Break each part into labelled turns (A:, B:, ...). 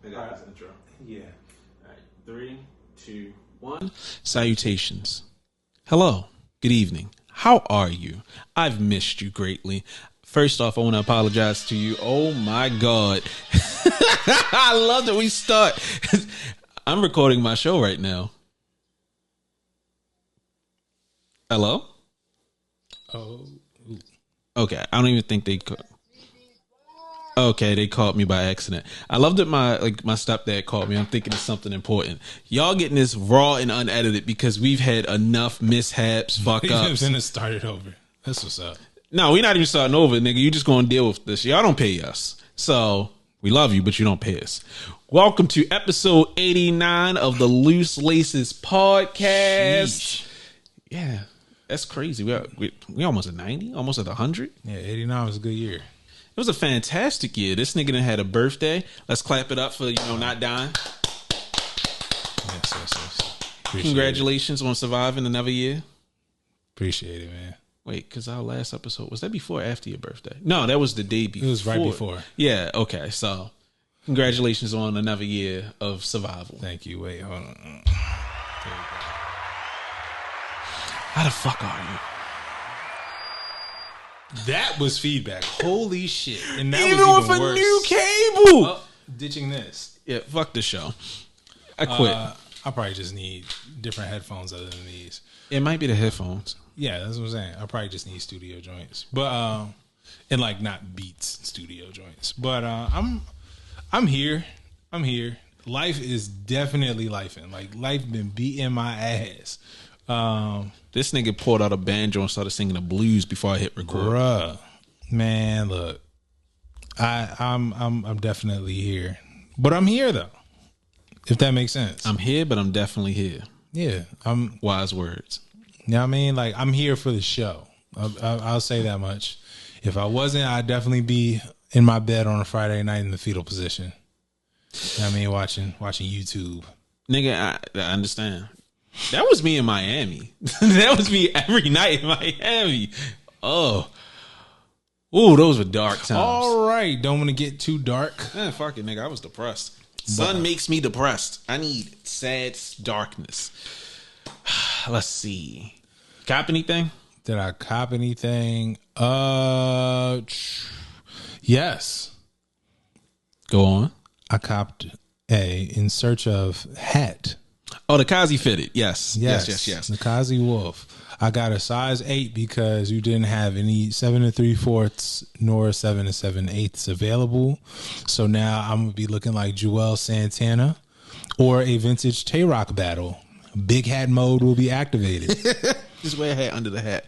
A: I got this intro.
B: Yeah.
A: All right. 3, 2, 1. Salutations. Hello. Good evening. How are you? I've missed you greatly. First off, I want to apologize to you. Oh my God. I love that we start. I'm recording my show right now. Hello?
B: Oh.
A: Okay. I don't even think they could. Okay, they called me by accident. I love that my stepdad called me. I'm thinking it's something important. Y'all getting this raw and unedited because we've had enough mishaps, fuck ups.
B: And it started over. That's what's up.
A: No, we're not even starting over, nigga. You just gonna deal with this. Y'all don't pay us. So we love you, but you don't pay us. Welcome to episode 89 of the Loose Laces podcast.
B: Sheesh.
A: Yeah, that's crazy. We almost at 90, almost at 100.
B: Yeah, 89 was a good year.
A: It was a fantastic year. This nigga done had a birthday. Let's clap it up for, not dying.
B: Yes.
A: Congratulations on surviving another year.
B: Appreciate it, man.
A: Wait, because our last episode, was that before or after your birthday? No, that was the day before.
B: It was right before.
A: Yeah, okay. So, congratulations on another year of survival.
B: Thank you. Wait, hold on. There you go.
A: How the fuck are you?
B: That was feedback. Holy shit. And that
A: even
B: was
A: with
B: even
A: a
B: worse.
A: new cable.
B: Oh, ditching this.
A: Yeah, fuck the show. I quit.
B: I probably just need different headphones other than these.
A: It might be the headphones.
B: Yeah, that's what I'm saying. I probably just need studio joints. But and like not Beats studio joints. But I'm here. Life is definitely lifing. Like life been beating my ass.
A: This nigga pulled out a banjo and started singing the blues before I hit record.
B: Bruh, man, look, I'm definitely here, but I'm here though. If that makes sense,
A: I'm here, but I'm definitely here.
B: Yeah, I'm.
A: Wise words.
B: You know what I mean? Like I'm here for the show. I'll say that much. If I wasn't, I'd definitely be in my bed on a Friday night in the fetal position. You know what I mean, watching YouTube.
A: Nigga, I understand. That was me in Miami. That was me every night in Miami. Oh. Ooh, those were dark times.
B: All right. Don't want to get too dark.
A: Fuck it, nigga. I was depressed. Sun makes me depressed. I need sad darkness. Let's see. Cop anything?
B: Did I cop anything? Yes.
A: Go on.
B: I copped a In Search of hat.
A: Oh, the Kazi fitted. Yes.
B: The Kazi Wolf. I got a size 8 because you didn't have any 7 3/4 nor 7 7/8 available. So now I'm gonna be looking like Joel Santana or a vintage Tay-Rock battle. Big hat mode will be activated.
A: Just wear a hat under the hat.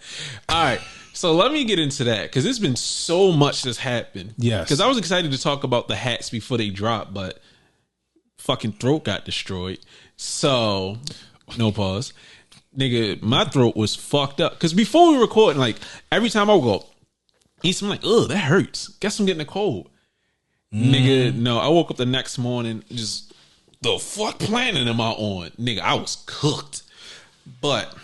A: All right. So let me get into that because there's been so much that's happened.
B: Yes.
A: Because I was excited to talk about the hats before they dropped, but fucking throat got destroyed. So, no pause. Nigga, my throat was fucked up. Because before we were recording, like, every time I would go, I'm like, ugh, that hurts. Guess I'm getting a cold. Nigga, no, I woke up the next morning, just, the fuck planet am I on? Nigga, I was cooked. But,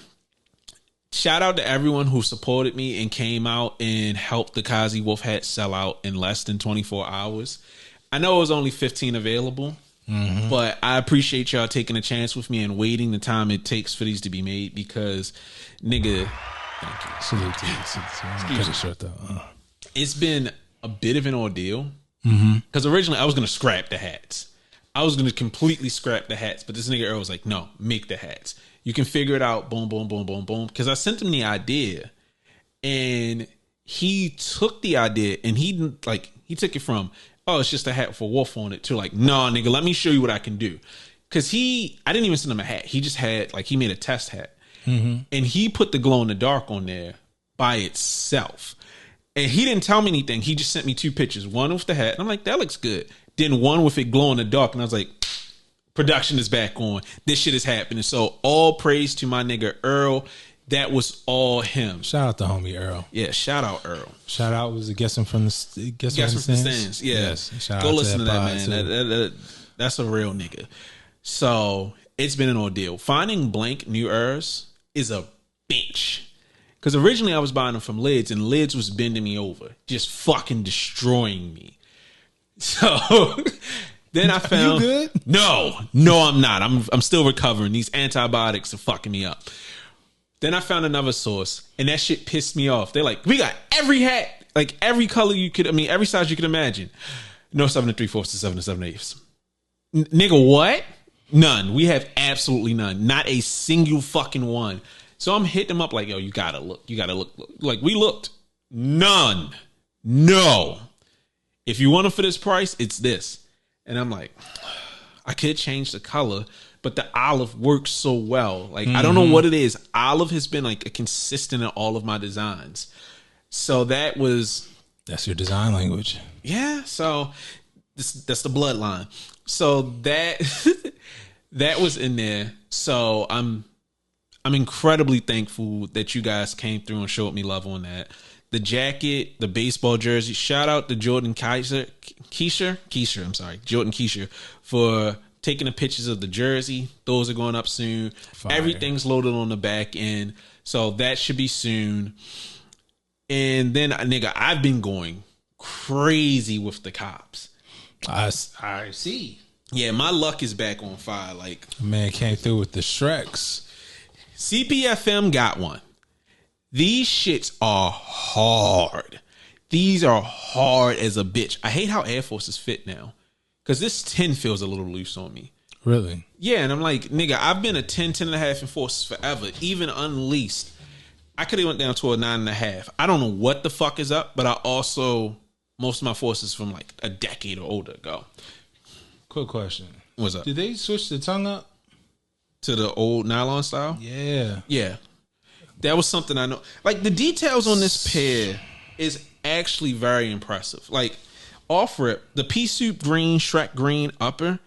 A: shout out to everyone who supported me and came out and helped the Kazi Wolf hat sell out in less than 24 hours. I know it was only 15 available. Mm-hmm. But I appreciate y'all taking a chance with me and waiting the time it takes for these to be made because, nigga, thank you.
B: Salute to you. Cut it short though.
A: It's been a bit of an ordeal because originally I was going to scrap the hats. I was going to completely scrap the hats, but this nigga Earl was like, no, make the hats. You can figure it out. Boom, boom, boom, boom, boom. Because I sent him the idea and he took the idea and he took it from, oh, it's just a hat for Wolf on it to like, nah, nigga, let me show you what I can do. Cause I didn't even send him a hat. He just had he made a test hat and he put the glow in the dark on there by itself. And he didn't tell me anything. He just sent me 2 pictures. One with the hat. And I'm like, that looks good. Then one with it glow in the dark. And I was like, production is back on. This shit is happening. So all praise to my nigga Earl. That was all him.
B: Shout out to homie Earl.
A: Yeah, shout out Earl.
B: Shout out was it Guessing from the Stands?
A: Yeah.
B: Yes. Shout
A: Go
B: out
A: listen to that,
B: man.
A: That's a real nigga. So it's been an ordeal. Finding blank new Urs is a bitch. Because originally I was buying them from Lids and Lids was bending me over. Just fucking destroying me. So Then I found
B: you good?
A: No, I'm not. I'm still recovering. These antibiotics are fucking me up. Then I found another source, and that shit pissed me off. They're like, we got every hat, like every color you could. I mean, every size you could imagine. No 7 3/4 to 7 7/8. Nigga, what? None. We have absolutely none. Not a single fucking one. So I'm hitting them up like, yo, you gotta look. You gotta look. Like, we looked. None. No. If you want them for this price, it's this. And I'm like, I could change the color, but the olive works so well. Like, I don't know what it is. Olive has been like a consistent in all of my designs. So that's
B: your design language.
A: Yeah. So that's the bloodline. So that that was in there. So I'm incredibly thankful that you guys came through and showed me love on that. The jacket, the baseball jersey. Shout out to Jordan Jordan Keisha for taking the pictures of the jersey. Those are going up soon. Fire. Everything's loaded on the back end, so that should be soon. And then, nigga, I've been going crazy with the cops.
B: I see.
A: Yeah, my luck is back on fire. Like,
B: man came through with the Shreks.
A: CPFM got one. These shits are hard. These are hard as a bitch. I hate how Air Forces fit now, because this 10 feels a little loose on me.
B: Really?
A: Yeah, and I'm like, nigga, I've been a 10, 10.5 in Forces forever. Even unleased, I could have went down to a 9.5. I don't know what the fuck is up, but I also, most of my Forces from like a decade or older ago.
B: Quick question.
A: What's up?
B: Did they switch the tongue up
A: to the old nylon style?
B: Yeah.
A: Yeah. That was something I know. Like, the details on this pair is actually very impressive. Like, off rip, the pea soup green, Shrek green upper,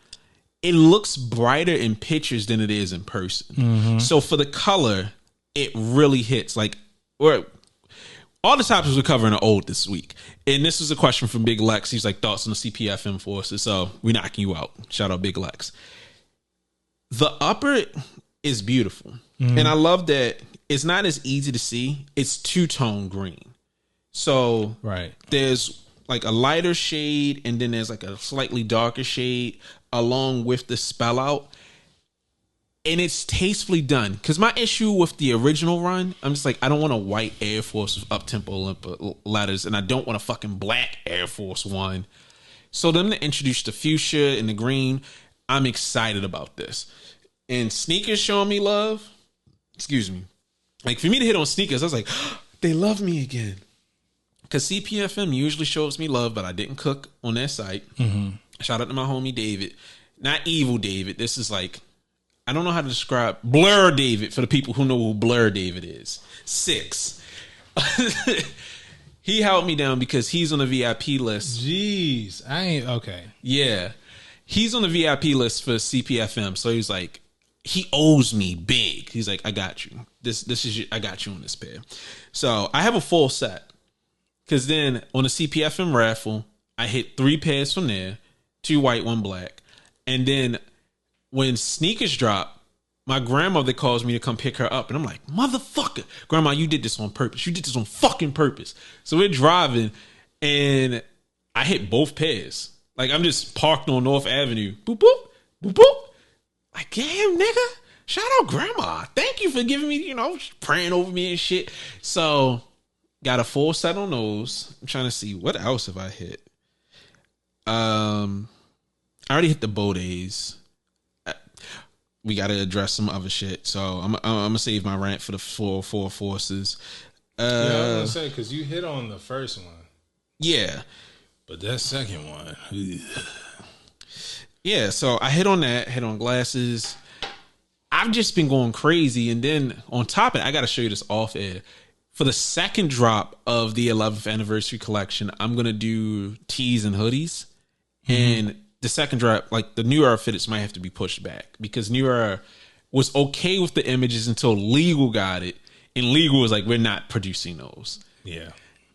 A: it looks brighter in pictures than it is in person. Mm-hmm. So for the color, it really hits. Like, all the topics we're covering are old this week. And this is a question from Big Lex. He's like, thoughts on the CPFM Forces. So we knocking you out. Shout out Big Lex. The upper is beautiful. Mm-hmm. And I love that it's not as easy to see. It's two-tone green. So
B: right.
A: There's like a lighter shade, and then there's like a slightly darker shade along with the spell out. And it's tastefully done. Because my issue with the original run, I'm just like, I don't want a white Air Force with up-tempo letters, and I don't want a fucking black Air Force One. So them to introduce the fuchsia and the green, I'm excited about this. And sneakers showing me love. Excuse me. Like, for me to hit on sneakers, I was like, oh, they love me again. Because CPFM usually shows me love, but I didn't cook on their site. Mm-hmm. Shout out to my homie David. Not Evil David. This is like, I don't know how to describe Blur David for the people who know who Blur David is. 6. He held me down because he's on the VIP list.
B: Jeez. I ain't, okay.
A: Yeah. He's on the VIP list for CPFM. So he's like, he owes me big. He's like, I got you. This is I got you on this pair. So I have a full set. Because then on the CPFM raffle, I hit 3 pairs from there, 2 white, 1 black. And then when sneakers drop, my grandmother calls me to come pick her up. And I'm like, motherfucker, Grandma, you did this on purpose. You did this on fucking purpose. So we're driving, and I hit both pairs. Like, I'm just parked on North Avenue. Boop, boop, boop, boop. Like, damn, nigga. Shout out Grandma. Thank you for giving me, praying over me and shit. So, got a full set on those. I'm trying to see, what else have I hit? I already hit the Bodays. We got to address some other shit. So, I'm going to save my rant for the four Forces.
B: Yeah, I was going to say, because you hit on the first one.
A: Yeah.
B: But that second one.
A: Yeah, so I hit on that, hit on glasses. I've just been going crazy. And then on top of it, I got to show you this off air. For the second drop of the 11th anniversary collection, I'm going to do tees and hoodies. Mm-hmm. And the second drop, like the New Era fitteds might have to be pushed back. Because New Era was okay with the images until Legal got it. And Legal was like, we're not producing those.
B: Yeah.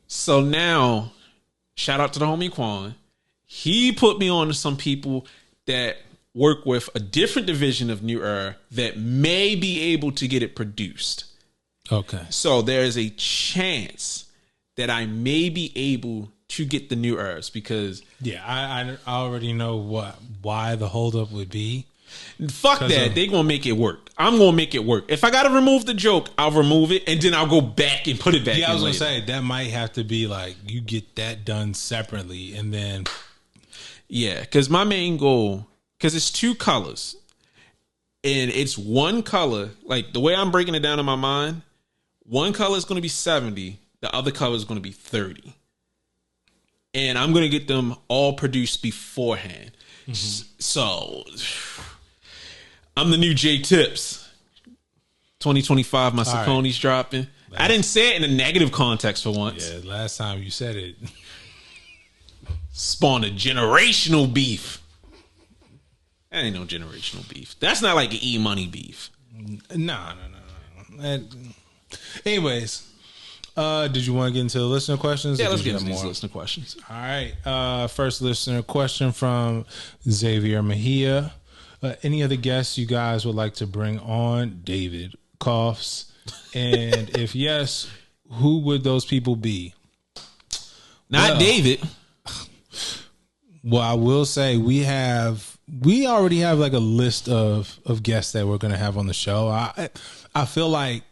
A: So now, shout out to the homie Quan. He put me on to some people that work with a different division of New Era that may be able to get it produced.
B: Okay.
A: So there is a chance that I may be able to get the new herbs because
B: I already know why the holdup would be.
A: Fuck that. They gonna make it work. I'm gonna make it work. If I gotta remove the joke, I'll remove it and then I'll go back and put it back.
B: Yeah, I was
A: later.
B: gonna say that might have to be like you get that done separately and then.
A: Yeah, because my main goal, because it's 2 colors, and it's one color. Like the way I'm breaking it down in my mind, one color is gonna be 70, the other color is gonna be 30, and I'm gonna get them all produced beforehand. So. I'm the new J Tips. 2025, my Saucony's dropping. I didn't say it in a negative context for once.
B: Yeah, last time you said it.
A: Spawned a generational beef. That ain't no generational beef. That's not like an E-Money beef.
B: No. Anyways, did you want to get into the listener questions?
A: Yeah, let's get into these listener questions.
B: All right. First listener question from Xavier Mejia. Any other guests you guys would like to bring on? David coughs. And if yes, who would those people be?
A: Not David.
B: Well, I will say we already have like a list of guests that we're going to have on the show. I feel like,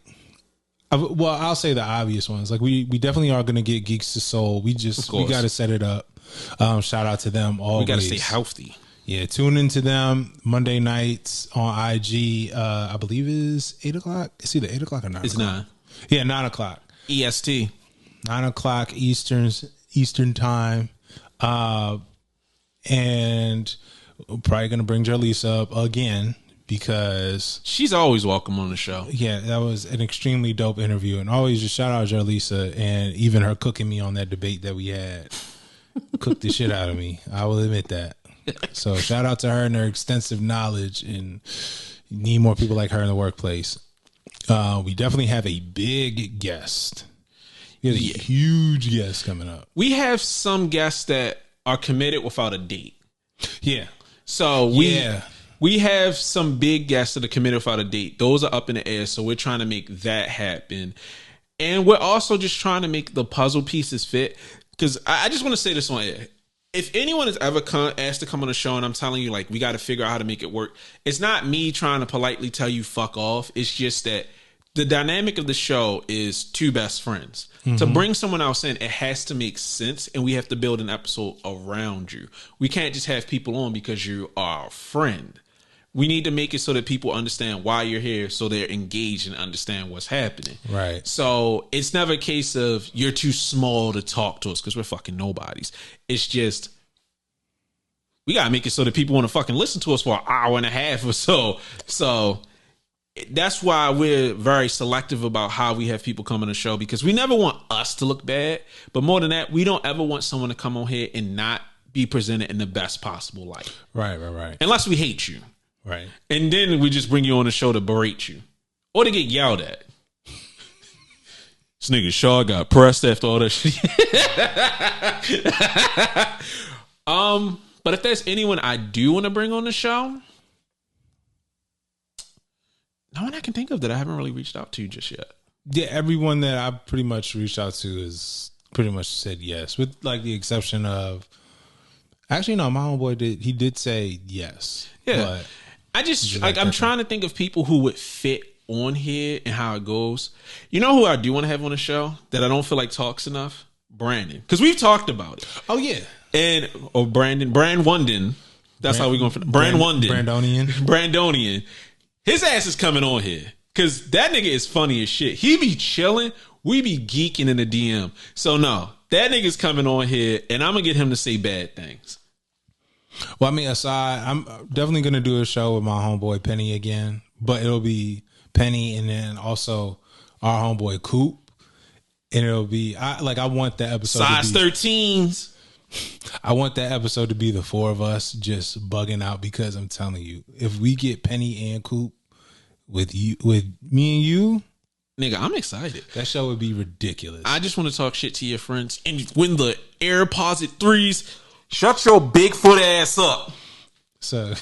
B: I'll say the obvious ones. Like we definitely are going to get Geeks to Soul. We got to set it up. Shout out to them always.
A: We got to stay healthy.
B: Yeah, tune into them Monday nights on IG. I believe it is 8 o'clock. It's either 8 o'clock or 9
A: It's
B: o'clock.
A: 9.
B: Yeah, 9 o'clock.
A: EST.
B: 9 o'clock Eastern time. And we're probably going to bring Jarlisa up again because
A: she's always welcome on the show.
B: Yeah, that was an extremely dope interview. And always just shout out Jarlisa and even her cooking me on that debate that we had. Cooked the shit out of me. I will admit that. So shout out to her and her extensive knowledge, and you need more people like her in the workplace. We definitely have a big guest. We have a huge guest coming up.
A: We have some guests that are committed without a date.
B: Yeah.
A: So we have some big guests that are committed without a date. Those are up in the air. So we're trying to make that happen. And we're also just trying to make the puzzle pieces fit. Because I just want to say this on air. If anyone has ever asked to come on the show and I'm telling you, like, we got to figure out how to make it work, it's not me trying to politely tell you fuck off. It's just that the dynamic of the show is 2 best friends. Mm-hmm. To bring someone else in, it has to make sense, and we have to build an episode around you. We can't just have people on because you are a friend. We need to make it so that people understand why you're here, so they're engaged and understand what's happening.
B: Right.
A: So it's never a case of you're too small to talk to us because we're fucking nobodies. It's just we gotta make it so that people want to fucking listen to us for an hour and a half or so. So that's why we're very selective about how we have people come on the show, because we never want us to look bad. But more than that, we don't ever want someone to come on here and not be presented in the best possible light.
B: Right.
A: Unless we hate you.
B: Right.
A: And then we just bring you on the show to berate you. Or to get yelled at. This nigga Shaw got pressed after all that shit. But if there's anyone I do want to bring on the show, no one I can think of that I haven't really reached out to just yet.
B: Yeah, everyone that I pretty much reached out to is pretty much said yes, with like the exception of, actually no, my homeboy did say yes.
A: Yeah, but I'm trying to think of people who would fit on here and how it goes. You know who I do want to have on the show that I don't feel like talks enough? Brandon, because we've talked about it.
B: Oh yeah,
A: and Brand Wondon. That's how we're going for Brand Wondon. Brandonian. His ass is coming on here because that nigga is funny as shit. He be chilling. We be geeking in the DM. So no, that nigga's coming on here, and I'm gonna get him to say bad things.
B: Well, I mean, aside, I'm definitely gonna do a show with my homeboy Penny again, but it'll be Penny and then also our homeboy Coop, and it'll be I want that episode
A: size 13s.
B: I want that episode to be the 4 of us just bugging out, because I'm telling you, if we get Penny and Coop with me and you,
A: nigga, I'm excited.
B: That show would be ridiculous.
A: I just want to talk shit to your friends and win the AirPods 3s. Shut your Bigfoot ass up.
B: So,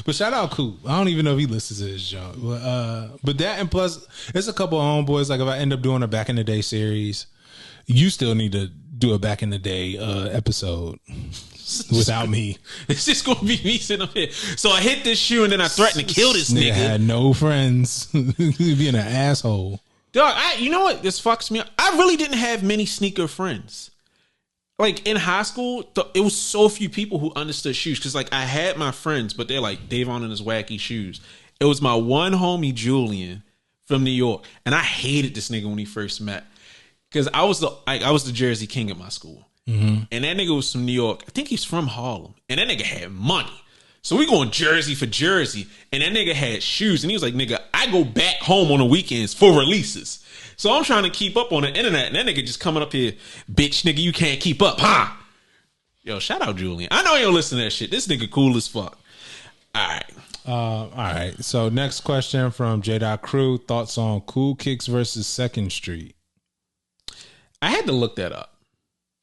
B: but shout out Coop. I don't even know if he listens to this show. But that, and plus, there's a couple of homeboys. Like if I end up doing a back in the day series, You still need to do a back in the day episode without me.
A: It's just gonna be me sitting up here. So I hit this shoe and then I threatened to kill this nigga.
B: Had no friends. Being an asshole.
A: Dog, you know what? This fucks me up. I really didn't have many sneaker friends. Like in high school, it was so few people who understood shoes. Because like I had my friends, but they're like Davon and his wacky shoes. It was my one homie Julian from New York, and I hated this nigga when he first met. Because I was the Jersey king at my school. Mm-hmm. And that nigga was from New York. I think he's from Harlem. And that nigga had money. So we going Jersey for Jersey. And that nigga had shoes. And he was like, nigga, I go back home on the weekends for releases. So I'm trying to keep up on the internet. And that nigga just coming up here, bitch, nigga, you can't keep up, huh? Yo, shout out Julian. I know you don't listen to that shit. This nigga cool as fuck. All
B: right. So next question from J. Crew. Thoughts on Cool Kicks versus 2nd Street?
A: I had to look that up.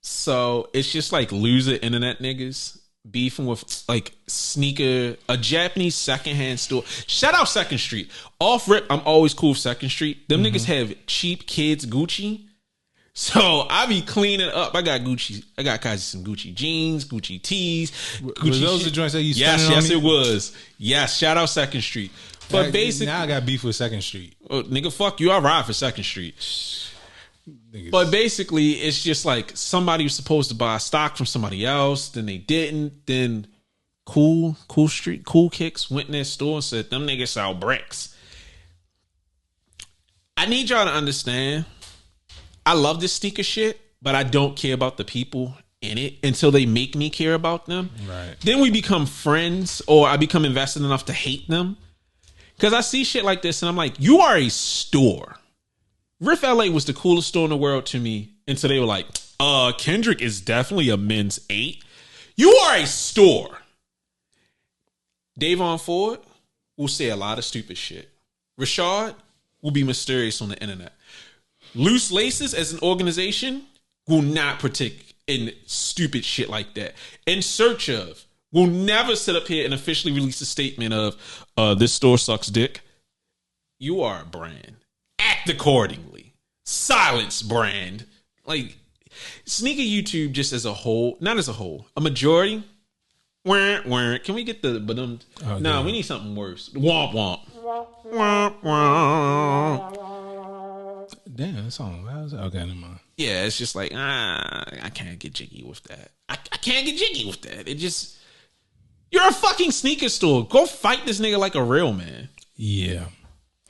A: So it's just like loser internet niggas beefing with like a Japanese secondhand store. Shout out 2nd Street. Off rip, I'm always cool with 2nd Street. Them niggas have cheap kids Gucci. So I be cleaning up. I got Gucci. I got some Gucci jeans, Gucci tees. Gucci
B: were those the joints that you
A: Yes,
B: on
A: yes,
B: me?
A: it was. Yes, shout out 2nd Street. But basically,
B: now I got beef with 2nd Street.
A: Oh, nigga, fuck you. I ride for 2nd Street. But basically, it's just like somebody was supposed to buy stock from somebody else, then they didn't. Then Cool Kicks went in their store and said, them niggas sell bricks. I need y'all to understand, I love this sneaker shit, but I don't care about the people in it until they make me care about them.
B: Right.
A: Then we become friends, or I become invested enough to hate them. Because I see shit like this and I'm like, you are a store. Riff LA was the coolest store in the world to me until they were like, Kendrick is definitely a men's 8. You are a store. Davon Ford will say a lot of stupid shit. Rashad will be mysterious on the internet. Loose Laces as an organization will not partake in stupid shit like that. In Search Of will never sit up here and officially release a statement of this store sucks dick. You are a brand. Act accordingly. Silence brand. Like sneaker YouTube just as a whole, not as a whole, a majority. Can we get the no, we need something worse. Womp womp.
B: Damn, that song. Okay, never mind.
A: Yeah, it's just like I can't get jiggy with that. I can't get jiggy with that. It just, you're a fucking sneaker store. Go fight this nigga like a real man.
B: Yeah.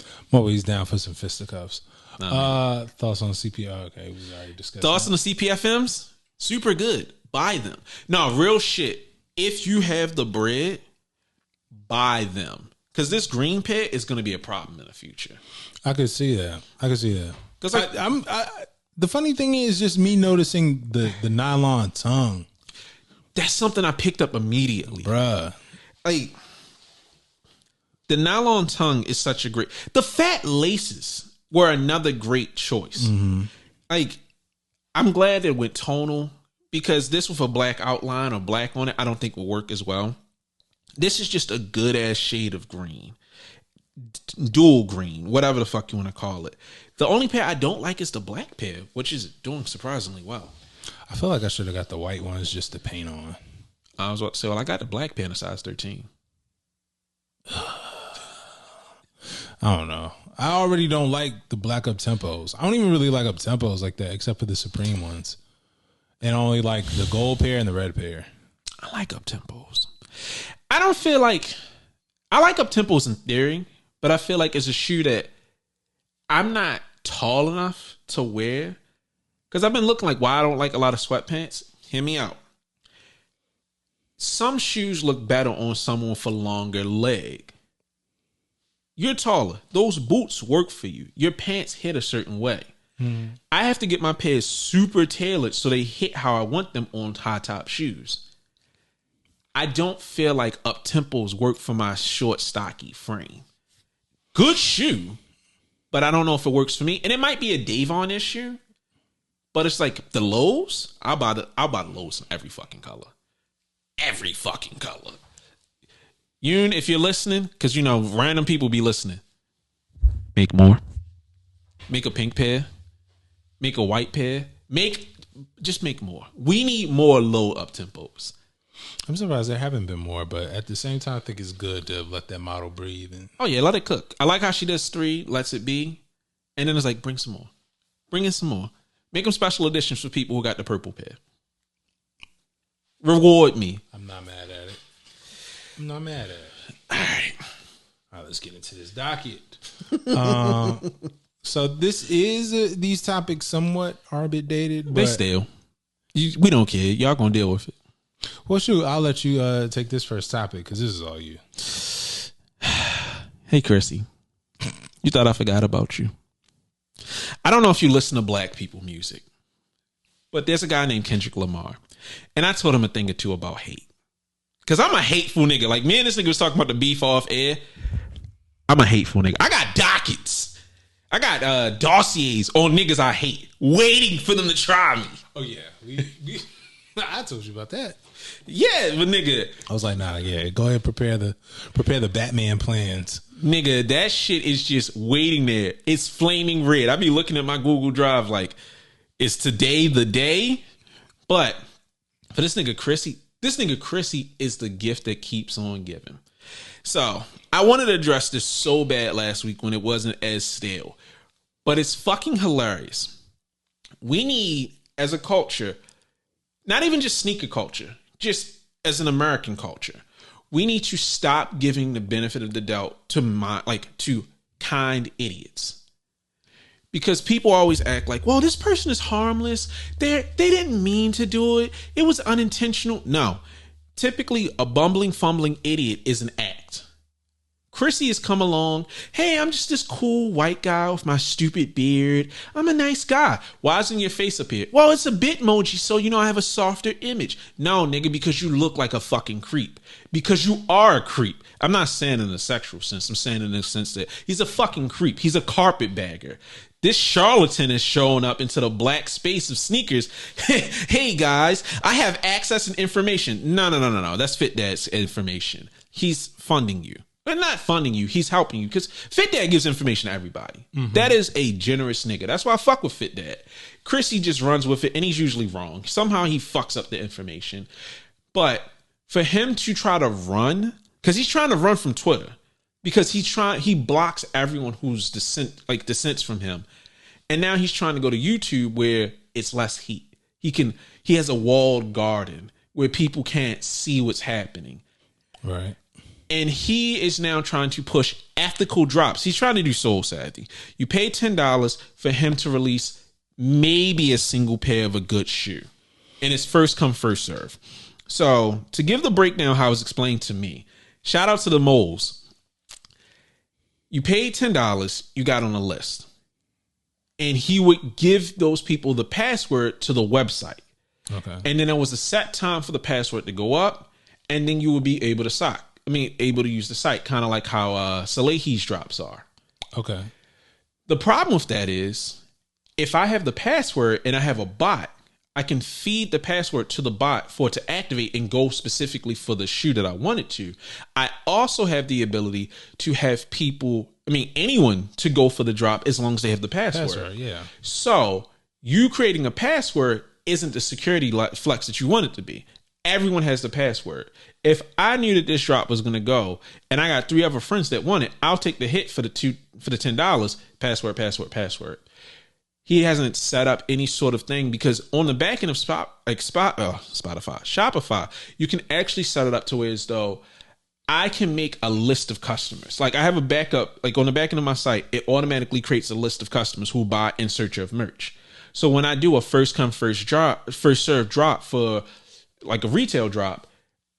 B: I'm always down for some fisticuffs. Thoughts on CPR? Okay, we already discussed.
A: Thoughts on the CPFMs? Super good. Buy them. No, real shit. If you have the bread, buy them. Because this green pair is going to be a problem in the future.
B: I could see that. Because
A: I'm
B: the funny thing is just me noticing the nylon tongue.
A: That's something I picked up immediately.
B: Bruh.
A: Like, the nylon tongue is such a great... The fat laces were another great choice. Mm-hmm. Like, I'm glad it went tonal, because this with a black outline or black on it, I don't think will work as well. This is just a good ass shade of green. Dual green, whatever the fuck you want to call it. The only pair I don't like is the black pair, which is doing surprisingly well.
B: I feel like I should have got the white ones just to paint on.
A: I was about to say, well, I got the black pair in a size 13.
B: I don't know. I already don't like the black up tempos. I don't even really like up tempos like that, except for the Supreme ones. And I only like the gold pair and the red pair.
A: I like up tempos. I don't feel like... I like up tempos in theory, but I feel like it's a shoe that I'm not tall enough to wear. Because I've been looking like why I don't like a lot of sweatpants. Hear me out. Some shoes look better on someone for longer leg. You're taller. Those boots work for you. Your pants hit a certain way. Mm-hmm. I have to get my pairs super tailored so they hit how I want them on high top shoes. I don't feel like up tempos work for my short, stocky frame. Good shoe, but I don't know if it works for me. And it might be a Davon issue, but it's like the lows. I'll buy the lows in every fucking color. Every fucking color. Yoon, if you're listening, because you know random people be listening, make more. Make a pink pair. Make a white pair. Just make more. We need more low up tempos.
B: I'm surprised there haven't been more, but at the same time, I think it's good to let that model breathe.
A: Oh yeah, let it cook. I like how she does 3, lets it be, and then it's like, bring some more. Bring in some more. Make them special editions for people who got the purple pair. Reward me.
B: I'm not mad at it.
A: All right.
B: All right, let's get into this docket. So this is these topics somewhat are a bit dated, but
A: they still. We don't care. Y'all gonna deal with it.
B: Well, shoot, I'll let you take this first topic because this is all you.
A: Hey, Chrissy. You thought I forgot about you. I don't know if you listen to black people music, but there's a guy named Kendrick Lamar, and I told him a thing or two about hate. Because I'm a hateful nigga. Like, me and this nigga was talking about the beef off air. I'm a hateful nigga. I got dockets. I got dossiers on niggas I hate, waiting for them to try me.
B: Oh, yeah. I told you about that.
A: Yeah, but nigga.
B: I was like, nah, yeah, go ahead, prepare the Batman plans.
A: Nigga, that shit is just waiting there. It's flaming red. I be looking at my Google Drive like, is today the day? But for this nigga Chrissy is the gift that keeps on giving. So I wanted to address this so bad last week when it wasn't as stale, but it's fucking hilarious. We need, as a culture, not even just sneaker culture, just as an American culture, we need to stop giving the benefit of the doubt to kind idiots. Because people always act like, well, this person is harmless. They didn't mean to do it. It was unintentional. No. Typically, a bumbling, fumbling idiot is an act. Chrissy has come along. Hey, I'm just this cool white guy with my stupid beard. I'm a nice guy. Why isn't your face up here? Well, it's a Bitmoji, so I have a softer image. No, nigga, because you look like a fucking creep. Because you are a creep. I'm not saying in a sexual sense. I'm saying in the sense that he's a fucking creep. He's a carpetbagger. This charlatan is showing up into the black space of sneakers. Hey guys, I have access and information. No. That's Fit Dad's information. He's funding you. But not funding you. He's helping you because Fit Dad gives information to everybody. Mm-hmm. That is a generous nigga. That's why I fuck with Fit Dad. Chrissy just runs with it and he's usually wrong. Somehow he fucks up the information. But for him to try to run, because he's trying to run from Twitter. Because he blocks everyone who's dissents from him. And now he's trying to go to YouTube where it's less heat. He has a walled garden where people can't see what's happening.
B: Right.
A: And he is now trying to push ethical drops. He's trying to do soul savvy. You pay $10 for him to release maybe a single pair of a good shoe. And it's first come, first serve. So to give the breakdown how it was explained to me, shout out to the moles. You paid $10, you got on a list. And he would give those people the password to the website.
B: Okay.
A: And then there was a set time for the password to go up. And then you would be able to use the site, kind of like how Salehi's drops are.
B: Okay.
A: The problem with that is, if I have the password and I have a bot, I can feed the password to the bot for it to activate and go specifically for the shoe that I want it to. I also have the ability to have anyone to go for the drop as long as they have the password.
B: Yeah.
A: So you creating a password isn't the security flex that you want it to be. Everyone has the password. If I knew that this drop was going to go and I got 3 other friends that want it, I'll take the hit for the $10. Password. He hasn't set up any sort of thing because on the back end of Shopify, you can actually set it up to where as though I can make a list of customers. Like I have a backup, like on the back end of my site, it automatically creates a list of customers who buy in search of merch. So when I do a first come, first serve drop for like a retail drop,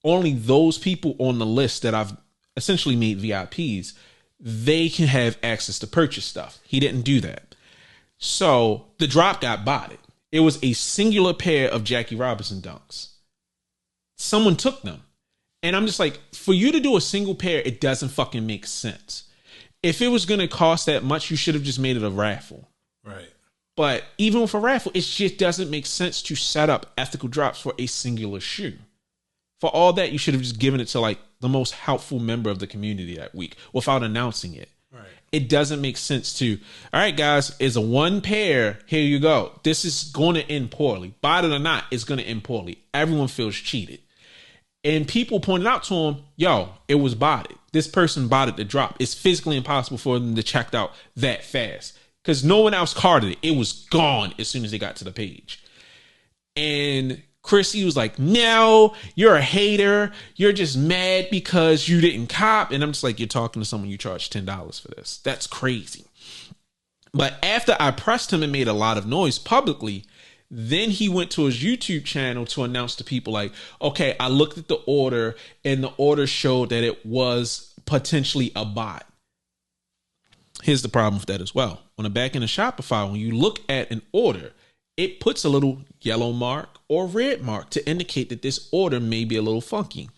A: only those people on the list that I've essentially made VIPs, they can have access to purchase stuff. He didn't do that. So the drop got botted. It was a singular pair of Jackie Robinson dunks. Someone took them. And I'm just like, for you to do a single pair, it doesn't fucking make sense. If it was going to cost that much, you should have just made it a raffle.
B: Right.
A: But even with a raffle, it just doesn't make sense to set up ethical drops for a singular shoe. For all that, you should have just given it to like the most helpful member of the community that week without announcing it.
B: Right.
A: it doesn't make sense to, all right, guys, it's a one pair. Here you go. This is going to end poorly. Buy it or not, it's going to end poorly. Everyone feels cheated. And people pointed out to him, yo, it was botted. This person botted the drop. It's physically impossible for them to check out that fast because no one else carded it. It was gone as soon as they got to the page. And Chrissy was like, no, you're a hater. You're just mad because you didn't cop. And I'm just like, you're talking to someone you charged $10 for this. That's crazy. But after I pressed him and made a lot of noise publicly, then he went to his YouTube channel to announce to people like, okay, I looked at the order and the order showed that it was potentially a bot. Here's the problem with that as well. On the back end of Shopify, when you look at an order, it puts a little yellow mark or red mark to indicate that this order may be a little funky.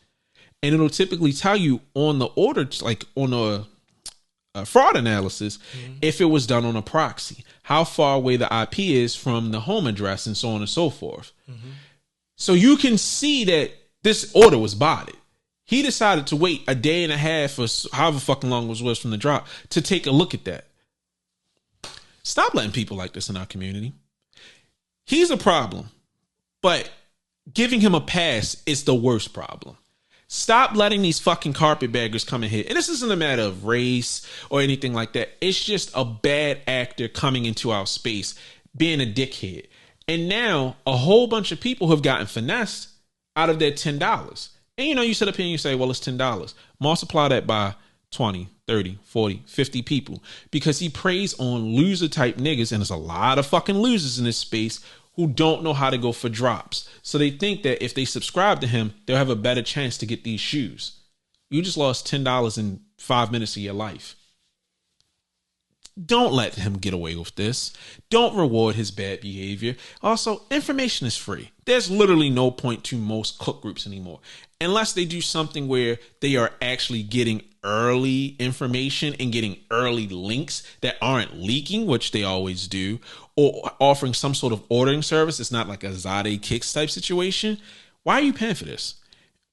A: And it'll typically tell you on the order, like on a fraud analysis, if it was done on a proxy, how far away the IP is from the home address and so on and so forth. So you can see that this order was botted. He decided to wait a day and a half or however fucking long it was from the drop to take a look at that. Stop letting people like this in our community. He's a problem, but giving him a pass is the worst problem. Stop letting these fucking carpetbaggers come in here. And this isn't a matter of race or anything like that. It's just a bad actor coming into our space, being a dickhead. And now a whole bunch of people have gotten finessed out of their $10. And you sit up here and you say, well, it's $10. Multiply that by 20, 30, 40, 50 people. Because he preys on loser type niggas. And there's a lot of fucking losers in this space who don't know how to go for drops. So they think that if they subscribe to him, they'll have a better chance to get these shoes. You just lost $10 in 5 minutes of your life. Don't let him get away with this. Don't reward his bad behavior. Also, information is free. There's literally no point to most cook groups anymore. Unless they do something where they are actually getting early information and getting early links that aren't leaking, which they always do, or offering some sort of ordering service. It's not like a Zade Kicks type situation. Why are you paying for this?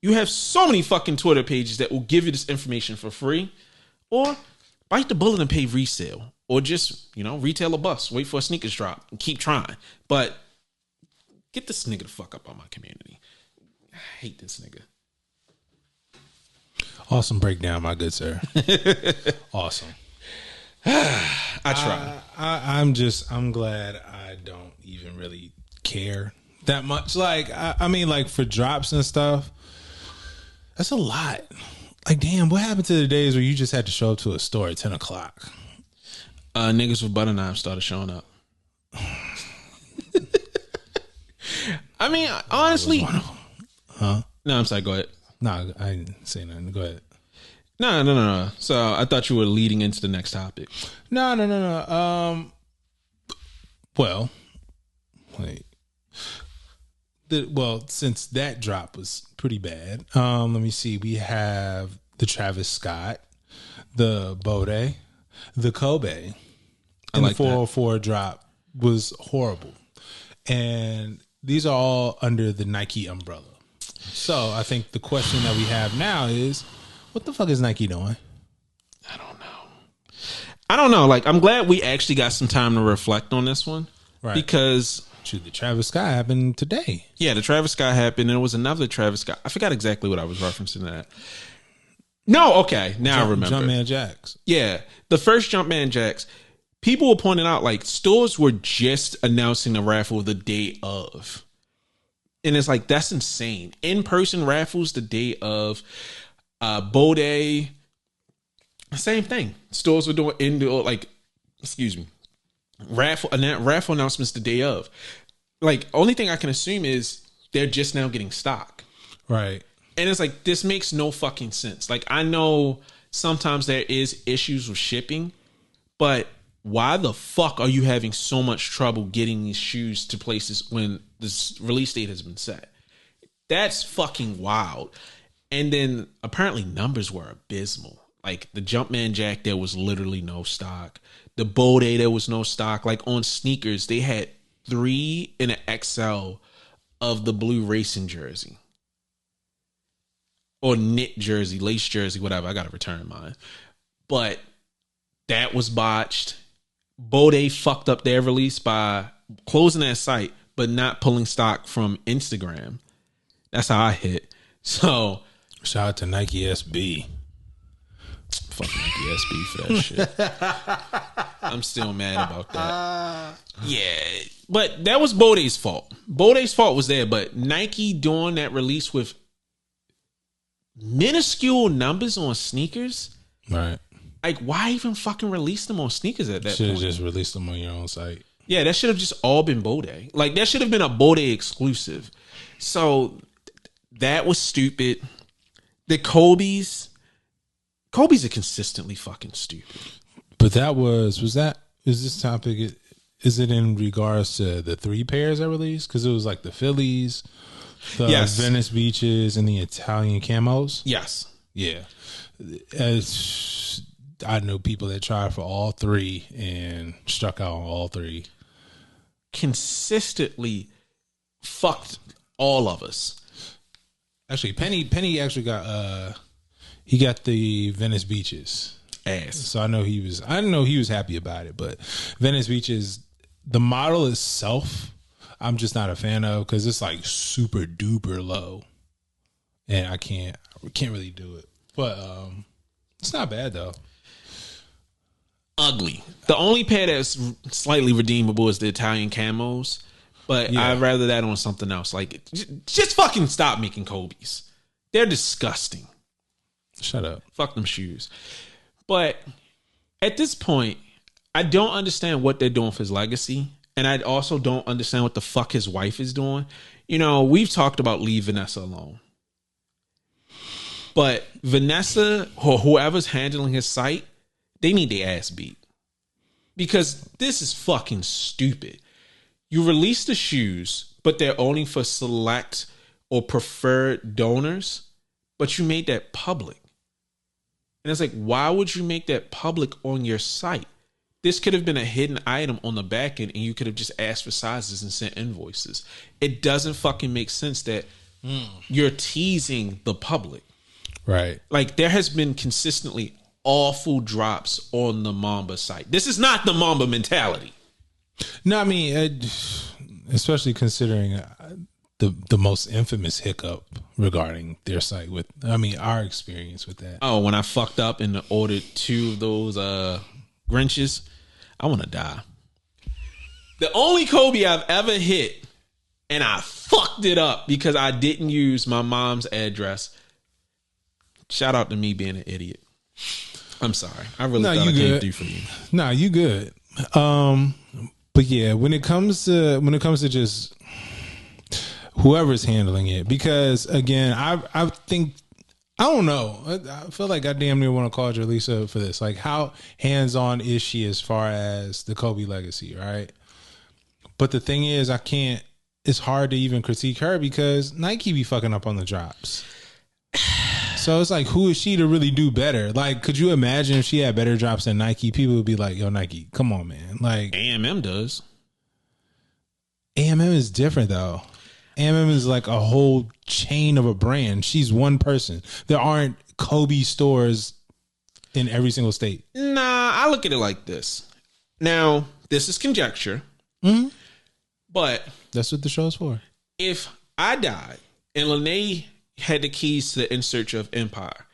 A: You have so many fucking Twitter pages that will give you this information for free. Or bite the bullet and pay resale. Or just, retail a bus. Wait for a sneakers drop and keep trying. But get this nigga the fuck up on my community. I hate this nigga.
B: Awesome breakdown, my good sir. Awesome.
A: I try.
B: I'm glad I don't even really care that much. Like, I mean, like for drops and stuff, that's a lot. Like, damn, what happened to the days where you just had to show up to a store at 10 o'clock?
A: Niggas with butter knives started showing up. I mean, honestly.
B: Huh?
A: No, I'm sorry. Go ahead.
B: No, I didn't say nothing. Go ahead.
A: No. So I thought you were leading into the next topic.
B: No. Well, wait. Since that drop was pretty bad, let me see. We have the Travis Scott, the Bape, the Kobe, and the 404 drop was horrible. And these are all under the Nike umbrella. So I think the question that we have now is, what the fuck is Nike doing?
A: I don't know. Like, I'm glad we actually got some time to reflect on this one.
B: Right.
A: Because
B: the Travis Scott happened today.
A: Yeah, the Travis Scott happened, and there was another Travis Scott. I forgot exactly what I was referencing to that. No, okay. Now I remember.
B: Jumpman Jacks.
A: Yeah. The first Jumpman Jacks, people were pointing out, like, stores were just announcing the raffle the day of. And it's like, that's insane. In-person raffles the day of. Bode, same thing. Stores were doing raffle announcements the day of. Like, only thing I can assume is they're just now getting stock.
B: Right.
A: And it's like, this makes no fucking sense. Like, I know sometimes there is issues with shipping, but why the fuck are you having so much trouble getting these shoes to places when this release date has been set? That's fucking wild. And then apparently numbers were abysmal. Like the Jumpman Jack, there was literally no stock. The Bode, there was no stock. Like on sneakers, they had 3 in an XL of the blue racing jersey. Or knit jersey, lace jersey, whatever. I got to return mine. But That was botched. Bode fucked up their release by closing that site, but not pulling stock from Instagram. That's how I hit. So
B: shout out to Nike SB.
A: Fuck Nike SB for that shit. I'm still mad about that. Yeah, but that was Bode's fault. Bode's fault was there, but Nike doing that release with minuscule numbers on sneakers,
B: right?
A: Like, why even fucking release them on sneakers at that
B: should
A: point?
B: Should have just released them on your own site.
A: Yeah, that should have just all been Bode. Like, that should have been a Bode exclusive. So that was stupid. The Kobe's are consistently fucking stupid.
B: But is this topic, is it in regards to the 3 pairs I released? Because it was like the Phillies, the Venice Beaches, and the Italian camos?
A: Yes.
B: Yeah. I know people that tried for all 3 and struck out on all 3.
A: Consistently fucked all of us.
B: Actually, Penny actually got he got the Venice Beaches
A: ass.
B: So I didn't know he was happy about it, but Venice Beaches, the model itself, I'm just not a fan of because it's like super duper low, and I can't really do it. But it's not bad though.
A: Ugly. The only pair that's slightly redeemable is the Italian camos, but yeah. I'd rather that on something else. Like, just fucking stop making Kobe's. They're disgusting.
B: Shut up.
A: Fuck them shoes. But at this point, I don't understand what they're doing for his legacy, and I also don't understand what the fuck his wife is doing. You know, we've talked about leave Vanessa alone. But Vanessa or whoever's handling his site, they need their ass beat. Because this is fucking stupid. You release the shoes, but they're only for select or preferred donors, but you made that public. And it's like, why would you make that public on your site? This could have been a hidden item on the back end and you could have just asked for sizes and sent invoices. It doesn't fucking make sense that you're teasing the public.
B: Right.
A: Like, there has been consistently awful drops on the Mamba site. This is not the Mamba mentality.
B: No, I mean, especially considering the most infamous hiccup regarding their site our experience with that.
A: Oh, when I fucked up and ordered 2 of those Grinches, I want to die. The only Kobe I've ever hit, and I fucked it up because I didn't use my mom's address. Shout out to me being an idiot. I'm sorry. I really thought I came through for you.
B: No, you good. But yeah, when it comes to just whoever's handling it, because again, I think, I don't know. I feel like I damn near want to call Jaleesa for this. Like, how hands-on is she as far as the Kobe legacy, right? But the thing is, it's hard to even critique her because Nike be fucking up on the drops. So it's like, who is she to really do better? Like, could you imagine if she had better drops than Nike? People would be like, yo, Nike, come on, man. Like,
A: AMM does.
B: AMM is different, though. AMM is like a whole chain of a brand. She's one person. There aren't Kobe stores in every single state.
A: Nah, I look at it like this. Now, this is conjecture.
B: Mm-hmm.
A: But
B: that's what the show's for.
A: If I died and Lene had the keys to the In Search of Empire,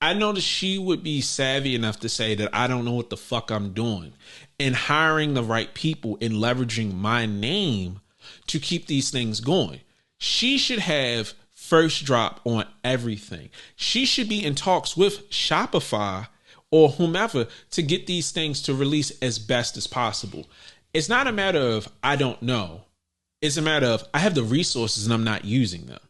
A: I know that she would be savvy enough to say that I don't know what the fuck I'm doing, and hiring the right people and leveraging my name to keep these things going. She should have first drop on everything. She should be in talks with Shopify or whomever to get these things to release as best as possible. It's not a matter of I don't know. It's a matter of I have the resources and I'm not using them.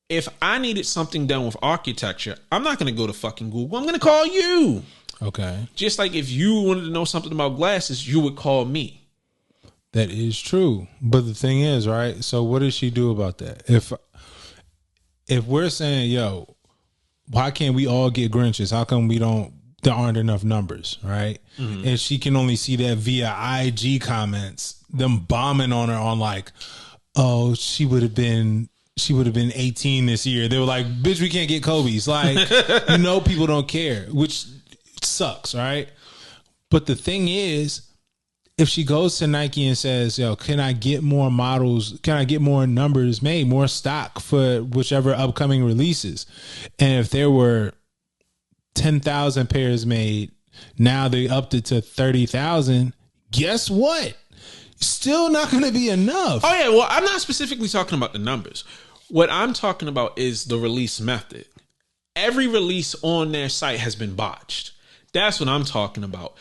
A: If I needed something done with architecture, I'm not going to go to fucking Google. I'm going to call you.
B: Okay.
A: Just like if you wanted to know something about glasses, you would call me.
B: That is true. But the thing is, right? So what does she do about that? If we're saying, yo, why can't we all get Grinches? How come there aren't enough numbers, right? Mm-hmm. And she can only see that via IG comments, them bombing on her on like, oh, she would have been 18 this year. They were like, bitch, we can't get Kobe's. Like, people don't care, which sucks, right? But the thing is, if she goes to Nike and says, yo, can I get more models? Can I get more numbers made, more stock for whichever upcoming releases? And if there were 10,000 pairs made, now they upped it to 30,000. Guess what? Still not going to be enough.
A: Oh, yeah. Well, I'm not specifically talking about the numbers. What I'm talking about is the release method. Every release on their site has been botched. That's what I'm talking about.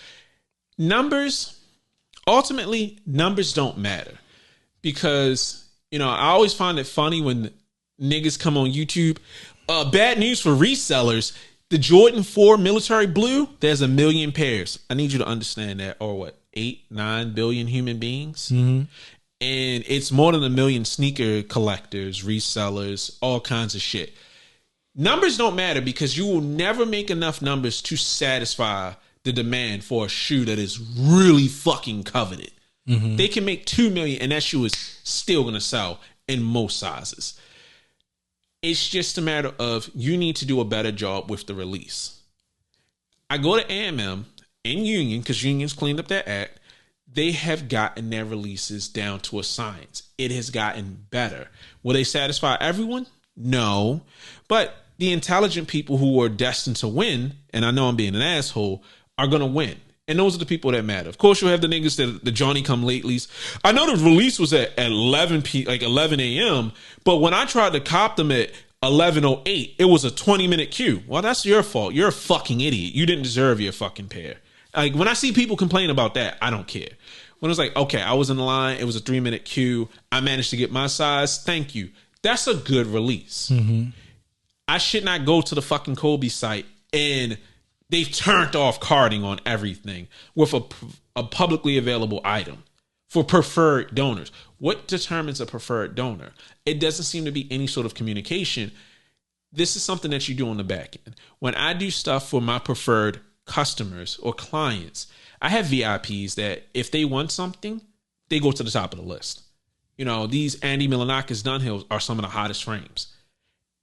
A: Ultimately, numbers don't matter because, I always find it funny when niggas come on YouTube. Bad news for resellers. The Jordan 4 military blue, there's 1 million pairs. I need you to understand that. Or what, 8-9 billion human beings? Mm-hmm. And it's more than 1 million sneaker collectors, resellers, all kinds of shit. Numbers don't matter because you will never make enough numbers to satisfy the demand for a shoe that is really fucking coveted. Mm-hmm. They can make 2 million and that shoe is still going to sell in most sizes. It's just a matter of you need to do a better job with the release. I go to A&M in Union because Union's cleaned up their act. They have gotten their releases down to a science. It has gotten better. Will they satisfy everyone? No. But the intelligent people who are destined to win, and I know I'm being an asshole, are going to win. And those are the people that matter. Of course, you'll have the niggas that the Johnny come latelys. I know the release was at 11 a.m., but when I tried to cop them at 11:08, it was a 20-minute queue. Well, that's your fault. You're a fucking idiot. You didn't deserve your fucking pair. Like, when I see people complain about that, I don't care. When it's like, okay, I was in the line, it was a 3-minute queue, I managed to get my size, thank you. That's a good release. Mm-hmm. I should not go to the fucking Kobe site and they've turned off carding on everything with a publicly available item for preferred donors. What determines a preferred donor? It doesn't seem to be any sort of communication. This is something that you do on the back end. When I do stuff for my preferred customers or clients, I have VIPs that if they want something, they go to the top of the list. These Andy Milonakis Dunhills are some of the hottest frames.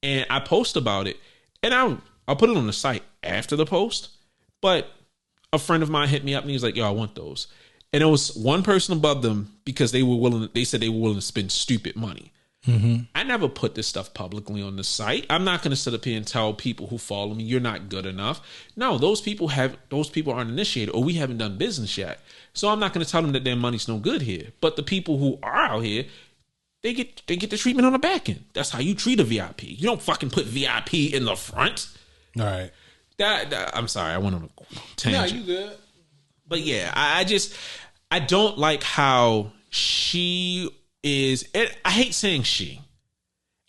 A: And I post about it, and I'll put it on the site after the post. But a friend of mine hit me up and he was like, yo, I want those. And it was one person above them because they said they were willing to spend stupid money. Mm-hmm. I never put this stuff publicly on the site. I'm not going to sit up here and tell people who follow me, you're not good enough. No, those people aren't initiated or we haven't done business yet. So I'm not going to tell them that their money's no good here. But the people who are out here, they get the treatment on the back end. That's how you treat a VIP. You don't fucking put VIP in the front.
B: All right.
A: That I'm sorry, I went on a tangent.
B: No, you good.
A: But yeah, I don't like how she is. I hate saying she.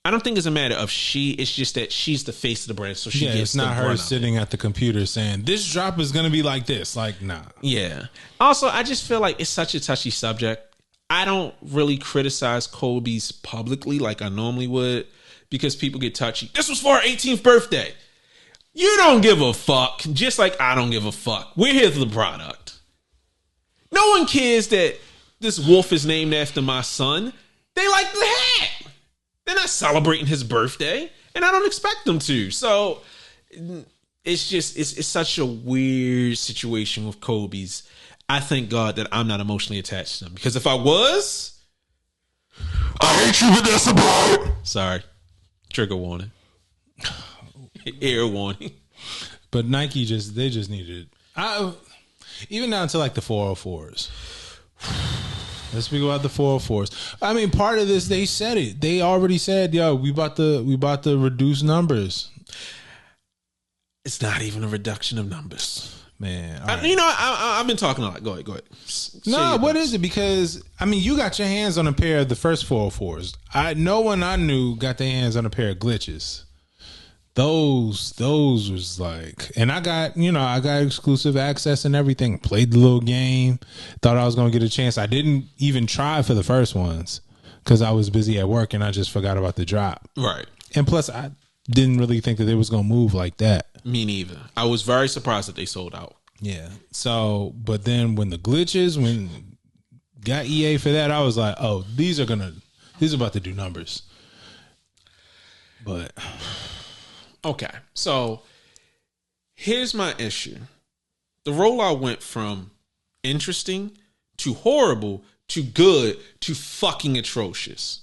A: I don't think it's a matter of she. It's just that she's the face of the brand, so she gets.
B: It's not her sitting at the computer saying this drop is going to be like this. Like, nah.
A: Yeah. Also, I just feel like it's such a touchy subject. I don't really criticize Kobe's publicly like I normally would because people get touchy. This was for her 18th birthday. You don't give a fuck, just like I don't give a fuck. We're here for the product. No one cares that this wolf is named after my son. They like the hat. They're not celebrating his birthday, and I don't expect them to. So it's just it's such a weird situation with Kobe's. I thank God that I'm not emotionally attached to them because if I was, I hate you, Vanessa Bryant. Sorry, trigger warning. Air warning.
B: But Nike they just needed even down to like the 404s. Let's speak about the 404s. I mean, part of this, they said it. They already said, yo, we about to reduce numbers.
A: It's not even a reduction of numbers.
B: Man,
A: right. I've been talking a lot. Go ahead.
B: No, what is it? Because I mean, you got your hands on a pair of the first 404s. No one I knew got their hands on a pair of glitches. Those was like, and I got exclusive access and everything. Played the little game. Thought I was going to get a chance. I didn't even try for the first ones because I was busy at work and I just forgot about the drop.
A: Right.
B: And plus, I didn't really think that it was going to move like that.
A: Me neither. I was very surprised that they sold out.
B: Yeah. So, but then when the glitches, when got EA for that, I was like, oh, these are about to do numbers. But
A: okay, so here's my issue. The rollout went from interesting to horrible to good to fucking atrocious.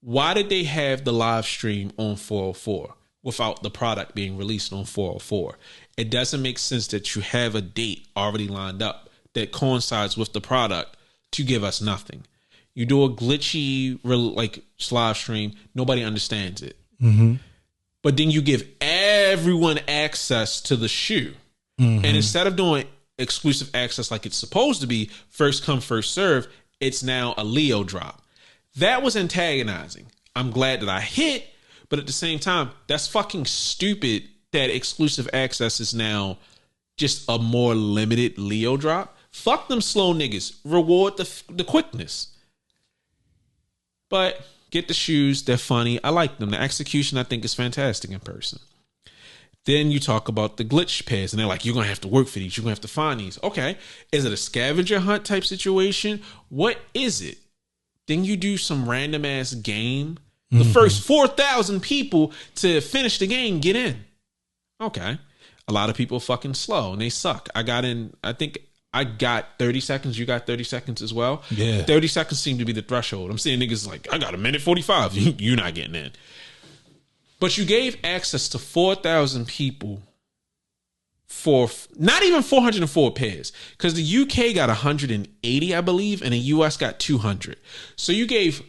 A: Why did they have the live stream on 404 without the product being released on 404? It doesn't make sense that you have a date already lined up that coincides with the product to give us nothing. You do a glitchy like live stream, nobody understands it. Mm-hmm. But then you give everyone access to the shoe. Mm-hmm. And instead of doing exclusive access like it's supposed to be, first come, first serve, it's now a Leo drop. That was antagonizing. I'm glad that I hit, but at the same time, that's fucking stupid that exclusive access is now just a more limited Leo drop. Fuck them slow niggas. Reward the quickness. But get the shoes. They're funny. I like them. The execution, I think, is fantastic in person. Then you talk about the glitch pairs, and they're like, you're going to have to work for these. You're going to have to find these. Okay. Is it a scavenger hunt type situation? What is it? Then you do some random ass game. The first 4,000 people to finish the game get in. Okay. A lot of people are fucking slow and they suck. I think I got 30 seconds. You got 30 seconds as well.
B: Yeah.
A: 30 seconds seem to be the threshold. I'm seeing niggas like, I got a minute 45. You're not getting in. But you gave access to 4,000 people for not even 404 pairs, because the UK got 180, I believe, and the US got 200. So you gave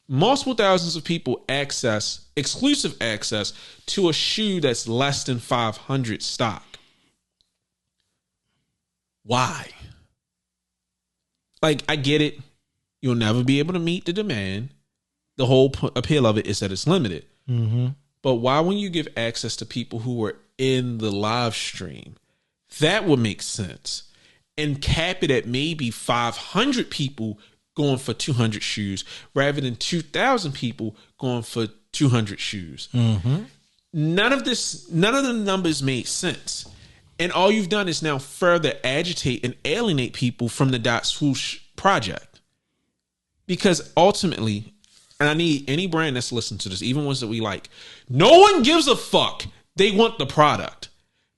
A: multiple thousands of people access, exclusive access to a shoe that's less than 500 stock. Why? Like, I get it. You'll never be able to meet the demand. The whole appeal of it is that it's limited. Mm-hmm. But why, when you give access to people who were in the live stream, that would make sense. And cap it at maybe 500 people going for 200 shoes rather than 2,000 people going for 200 shoes. Mm-hmm. None of the numbers made sense. And all you've done is now further agitate and alienate people from the Dot Swoosh project. Because ultimately, and I need any brand that's listening to this, even ones that we like, no one gives a fuck. They want the product.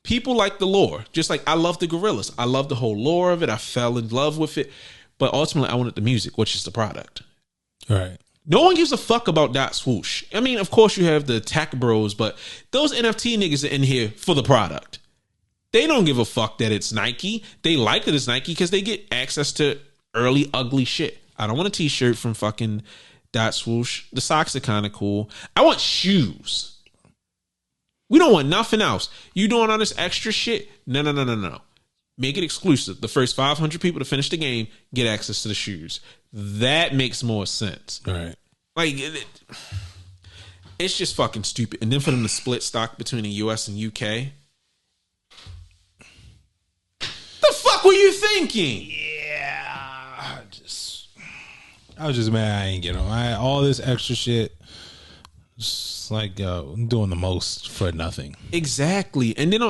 A: People like the lore. Just like I love the Gorillas. I love the whole lore of it. I fell in love with it. But ultimately, I wanted the music, which is the product.
B: Right.
A: No one gives a fuck about Dot Swoosh. I mean, of course, you have the tech bros, but those NFT niggas are in here for the product. They don't give a fuck that it's Nike. They like that it's Nike because they get access to early ugly shit. I don't want a t-shirt from fucking Dot Swoosh. The socks are kind of cool. I want shoes. We don't want nothing else. You doing all this extra shit? No. Make it exclusive. The first 500 people to finish the game get access to the shoes. That makes more sense.
B: Right.
A: Like, it's just fucking stupid. And then for them to split stock between the US and UK. The fuck were you thinking?
B: Yeah. I was just mad I ain't get them. All this extra shit. It's like, I'm doing the most for nothing.
A: Exactly. And then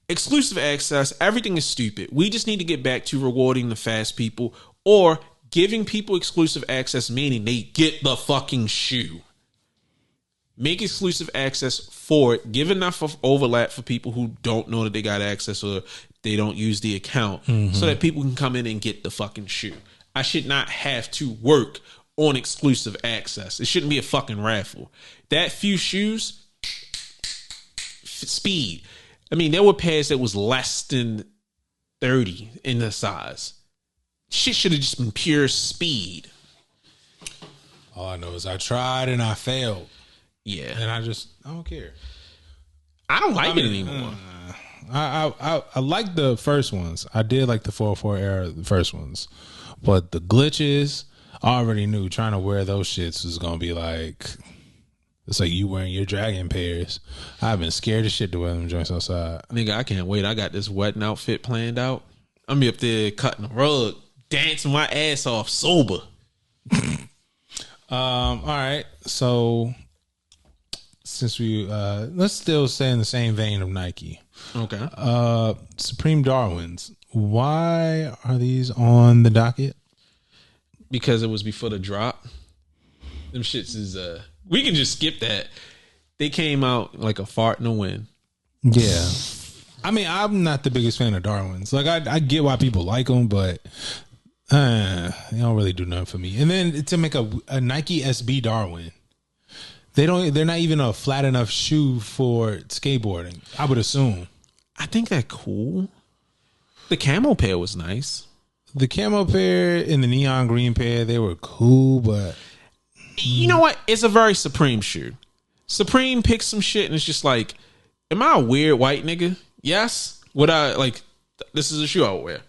A: exclusive access, everything is stupid. We just need to get back to rewarding the fast people or giving people exclusive access, meaning they get the fucking shoe. Make exclusive access for it. Give enough of overlap for people who don't know that they got access or they don't use the account so that people can come in and get the fucking shoe. I should not have to work on exclusive access. It shouldn't be a fucking raffle. That few shoes, speed. I mean, there were pairs that was less than 30 in the size. Shit should have just been pure speed.
B: All I know is I tried and I failed.
A: Yeah.
B: And I don't care.
A: I don't like it anymore.
B: I like the first ones. I did like the 404 era, the first ones. But the glitches, I already knew trying to wear those shits was going to be like, it's like you wearing your dragon pairs. I've been scared as shit to wear them joints outside.
A: Nigga, I can't wait. I got this wedding outfit planned out. I'm up there cutting the rug, dancing my ass off sober.
B: All right. So since we let's still stay in the same vein of Nike.
A: Okay.
B: Supreme Darwins. Why are these on the docket?
A: Because it was before the drop. Them shits is we can just skip that. They came out like a fart in the wind.
B: Yeah. I mean, I'm not the biggest fan of Darwins. Like, I get why people like them, but they don't really do nothing for me. And then to make a Nike SB Darwin, they're not even a flat enough shoe for skateboarding, I would assume.
A: I think they're cool. The camo pair was nice.
B: The camo pair and the neon green pair, they were cool, but
A: you know what? It's a very Supreme shoe. Supreme picks some shit and it's just like, am I a weird white nigga? Yes. Would I like? This is a shoe I would wear.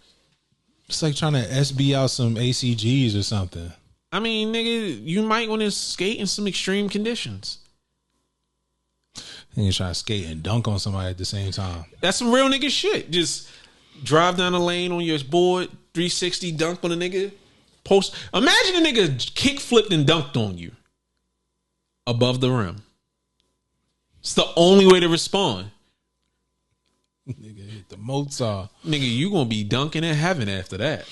B: It's like trying to SB out some ACGs or something.
A: I mean, nigga, you might want to skate in some extreme conditions.
B: And you're trying to skate and dunk on somebody at the same time.
A: That's some real nigga shit. Just drive down the lane on your board, 360 dunk on a nigga. Imagine a nigga kick flipped and dunked on you above the rim. It's the only way to respond.
B: Nigga hit the Mozart.
A: Nigga, you gonna be dunking in heaven after that.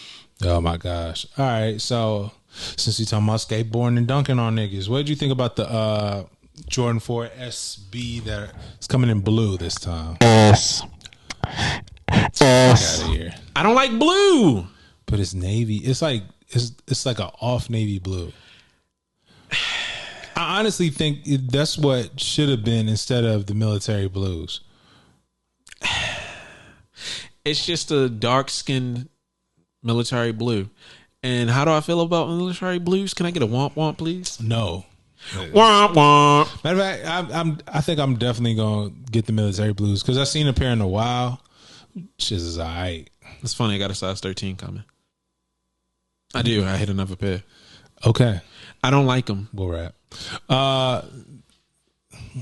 B: Oh my gosh. All right, so since we talking about skateboarding and dunking on niggas, what did you think about the Jordan 4 SB that is coming in blue this time? Fuck out of here.
A: I don't like blue.
B: But it's navy. It's like an off navy blue. I honestly think that's what should have been instead of the military blues.
A: It's just a dark-skinned military blue. And how do I feel about military blues? Can I get a womp womp, please?
B: No.
A: Womp womp.
B: Matter of fact, I think I'm definitely gonna get the military blues because I've seen a pair in a while. Shit is alright.
A: It's funny. I got a size 13 coming. I do. I hit another pair.
B: Okay.
A: I don't like them.
B: We'll wrap. I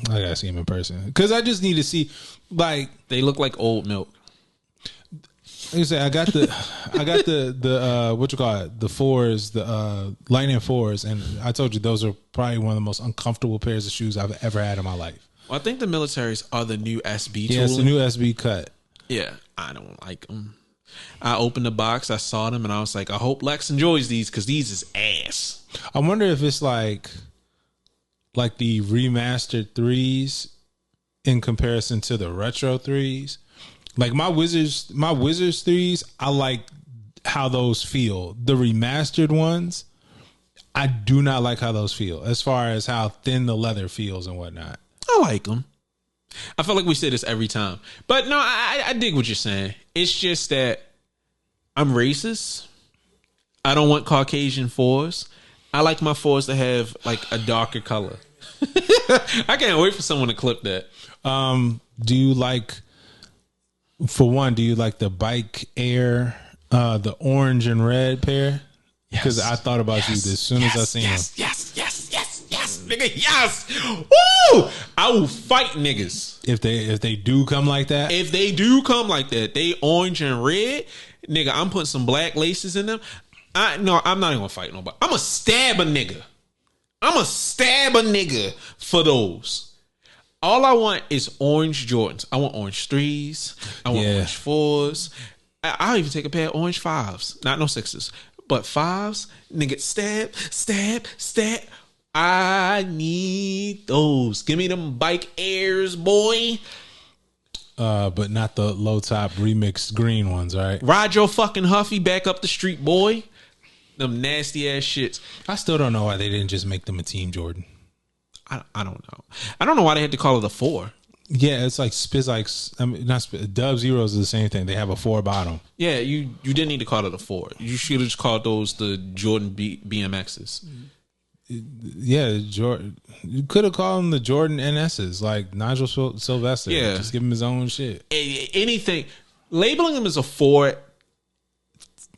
B: gotta see him in person because I just need to see. Like,
A: they look like old milk.
B: Like I said, I got the what you call it, the fours, the Lightning fours, and I told you those are probably one of the most uncomfortable pairs of shoes I've ever had in my life.
A: Well, I think the militaries are the new SB tool.
B: Yeah, it's the new SB cut.
A: Yeah, I don't like them. I opened the box, I saw them, and I was like, I hope Lex enjoys these because these is ass.
B: I wonder if it's like the remastered threes in comparison to the retro threes. Like my Wizards threes, I like how those feel. The remastered ones, I do not like how those feel as far as how thin the leather feels and whatnot.
A: I like them. I feel like we say this every time. But no, I dig what you're saying. It's just that I'm racist. I don't want Caucasian fours. I like my fours to have like a darker color. I can't wait for someone to clip that.
B: Do you like... For one, do you like the Bike Air, the orange and red pair? Because I thought about you as soon as I seen them.
A: Yes, nigga, yes. Woo! I will fight niggas
B: if they do come like that.
A: If they do come like that, they orange and red, nigga. I'm putting some black laces in them. I'm not even gonna fight nobody. I'm gonna stab a nigga. For those. All I want is orange Jordans. I want orange 3s. I want orange 4s. I'll even take a pair of orange 5s. Not no 6s. But 5s, nigga, stab. I need those. Give me them Bike Airs, boy.
B: But not the low top remixed green ones, right?
A: Ride your fucking Huffy back up the street, boy. Them nasty ass shits.
B: I still don't know why they didn't just make them a Team Jordan.
A: I don't know. I don't know why they had to call it a 4.
B: Yeah, it's like Spizikes. I mean, not Spiz, Dub Zeros is the same thing. They have a 4 bottom.
A: Yeah, you didn't need to call it a 4. You should have just called those the Jordan BMXs.
B: Yeah, Jordan. You could have called them the Jordan NSs, like Nigel Sylvester.
A: Yeah,
B: just give him his own shit.
A: Anything labeling them as a 4,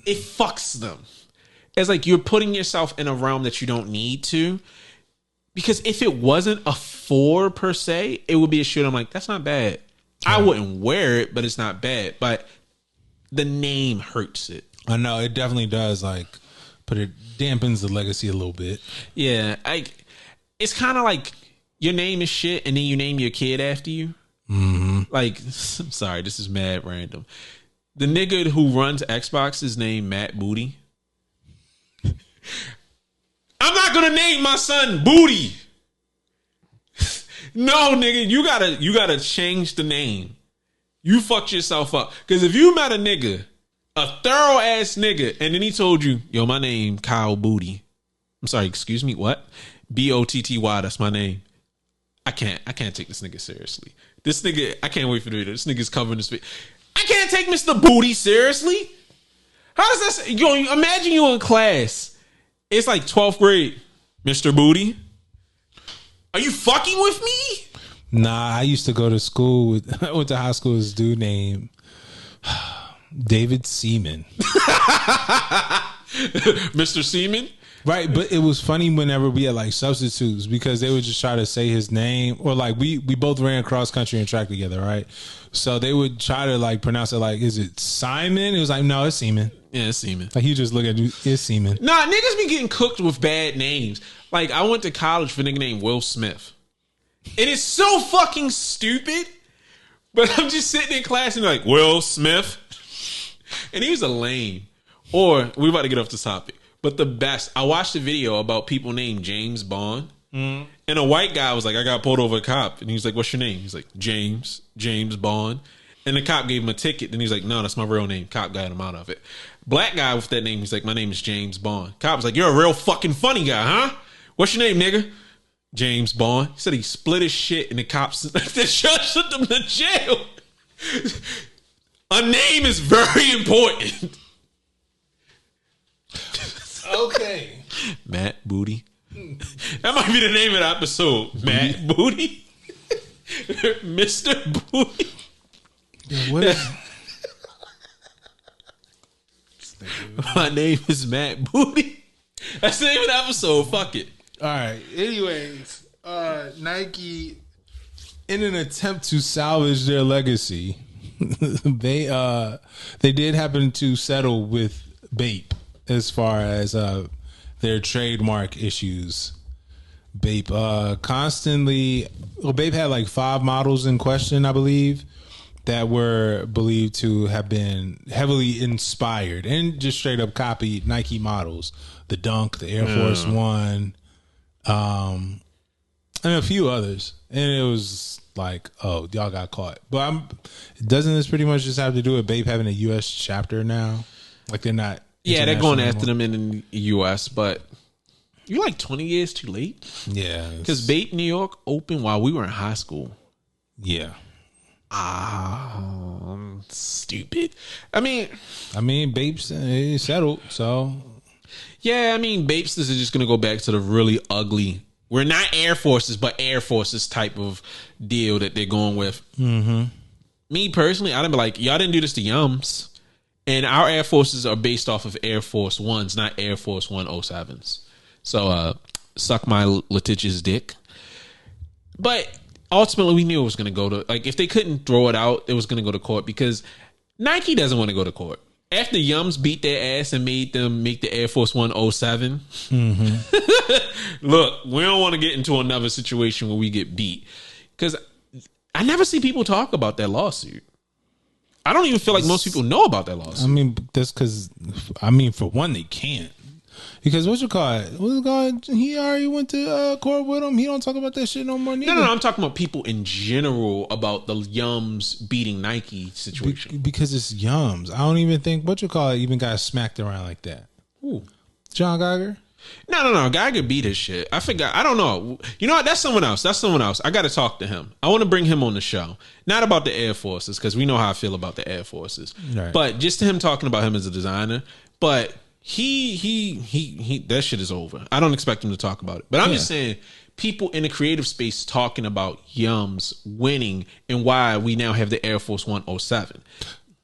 A: it fucks them. It's like you're putting yourself in a realm that you don't need to. Because if it wasn't a 4 per se, it would be a shoe I'm like, that's not bad. I wouldn't wear it, but it's not bad. But the name hurts it.
B: I know, it definitely does. Like, but it dampens the legacy a little bit.
A: Yeah, it's kind of like your name is shit, and then you name your kid after you. Mm-hmm. Like, I'm sorry, this is mad random. The nigga who runs Xbox is named Matt Booty. I'm not gonna name my son Booty. No, nigga, you gotta change the name. You fucked yourself up. Because if you met a nigga, a thorough ass nigga, and then he told you, yo, my name Kyle Booty. I'm sorry, excuse me, what? Botty, that's my name. I can't take this nigga seriously. This nigga, I can't wait for the video. This nigga's covering his face. I can't take Mr. Booty seriously. How does that? Yo, imagine you in class. It's like 12th grade. Mr. Booty, are you fucking with me?
B: Nah, I used to go to school with. I went to high school with this dude named David Seaman.
A: Mr. Seaman.
B: Right, but it was funny whenever we had like substitutes because they would just try to say his name, or like we both ran cross country and track together, right? So they would try to like pronounce it like, is it Simon? It was like, no, it's Seaman.
A: Yeah, it's Seaman.
B: Like he just look at you, it's Seaman.
A: Nah, niggas be getting cooked with bad names. Like I went to college for a nigga named Will Smith. It is so fucking stupid. But I'm just sitting in class and like, Will Smith. And he was a lame. Or we're about to get off this topic. But the best, I watched a video about people named James Bond. And a white guy was like, I got pulled over a cop. And he was like, what's your name? He's like, James Bond. And the cop gave him a ticket. And he's like, no, that's my real name. Cop got him out of it. Black guy with that name, he's like, my name is James Bond. Cop was like, you're a real fucking funny guy, huh? What's your name, nigga? James Bond. He said he split his shit and the cops, the judge sent him to jail. A name is very important.
B: Okay.
A: Matt Booty. That might be the name of the episode. Matt Booty. Mr. Booty.
B: Yo, what is...
A: My name is Matt Booty. That's the name of the episode. Fuck it.
B: All right. Anyways, Nike, in an attempt to salvage their legacy, they did happen to settle with Bape as far as their trademark issues. Bape Bape had like 5 models in question, I believe, that were believed to have been heavily inspired and just straight up copied Nike models. The Dunk, the Air Force One, and a few others. And it was like, oh, y'all got caught. But doesn't this pretty much just have to do with Bape having a U.S. chapter now? Like they're not.
A: Yeah, they're going after them in the U.S., but you're like 20 years too late.
B: Yeah.
A: Because Bape New York opened while we were in high school.
B: Yeah.
A: Stupid. I mean,
B: Bape's settled, so.
A: Yeah, I mean, Bapes is just going to go back to the really ugly. We're not Air Forces, but Air Forces type of deal that they're going with. Mm-hmm. Me personally, I'd be like, y'all didn't do this to Yums. And our Air Forces are based off of Air Force Ones, not Air Force 107s. So, suck my litigious dick. But ultimately, we knew it was going to go to, like, if they couldn't throw it out, it was going to go to court because Nike doesn't want to go to court. After Yums beat their ass and made them make the Air Force 107, look, we don't want to get into another situation where we get beat. Because I never see people talk about that lawsuit. I don't even feel like most people know about that lawsuit.
B: I mean, that's because, for one, they can't. Because what's it called? He already went to court with him. He don't talk about that shit no more. Neither.
A: No. I'm talking about people in general about the Yums beating Nike situation.
B: Because it's Yums. I don't even think even got smacked around like that.
A: Who?
B: John Geiger?
A: No. Geiger beat his shit. I forgot. I don't know. You know what? That's someone else. I got to talk to him. I want to bring him on the show. Not about the Air Forces, because we know how I feel about the Air Forces. Right. But just him talking about him as a designer. But he that shit is over. I don't expect him to talk about it. But I'm just saying, people in the creative space talking about Yums winning and why we now have the Air Force 107.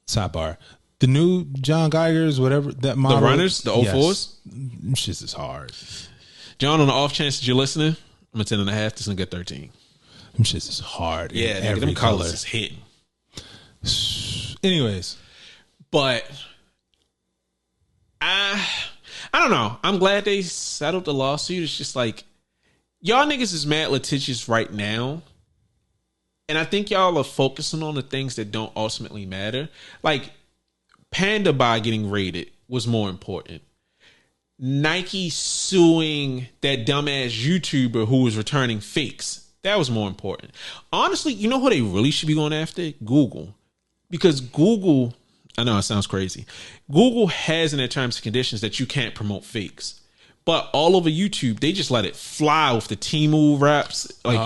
B: Sidebar. The new John Geigers, whatever that model.
A: The runners, the 04s?
B: Yes. Shit is hard.
A: John, on the off chance that you're listening, I'm a 10.5. This nigga 13.
B: Them shits is hard.
A: Yeah,
B: every
A: them
B: color
A: colors is hitting.
B: Anyways.
A: But I don't know. I'm glad they settled the lawsuit. It's just like, y'all niggas is mad litigious right now. And I think y'all are focusing on the things that don't ultimately matter. Like, Panda Buy getting raided was more important. Nike suing that dumbass YouTuber who was returning fakes. That was more important. Honestly, you know who they really should be going after? Google. because Google, I know it sounds crazy. Google has in their terms and conditions that you can't promote fakes. But all over YouTube, they just let it fly with the Temu raps, like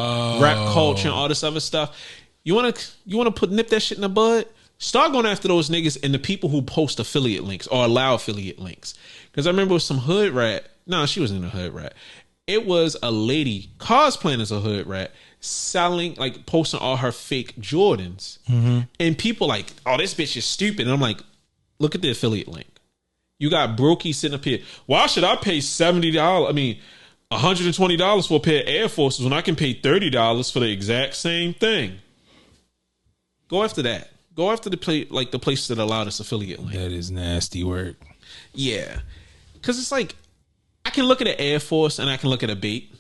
A: rap culture and all this other stuff. You wanna nip that shit in the bud? Start going after those niggas and the people who post affiliate links or allow affiliate links. Because I remember some hood rat. No, she wasn't a hood rat. It was a lady cosplaying as a hood rat, selling, like, posting all her fake Jordans. Mm-hmm. And people like, oh, this bitch is stupid. And I'm like, look at the affiliate link. You got Brokey sitting up here. Why should I pay $70? I mean, $120 for a pair of Air Forces when I can pay $30 for the exact same thing? Go after that. Go after the place that allowed this affiliate link.
B: That is nasty work.
A: Yeah. Because it's like, I can look at an Air Force and I can look at a Bape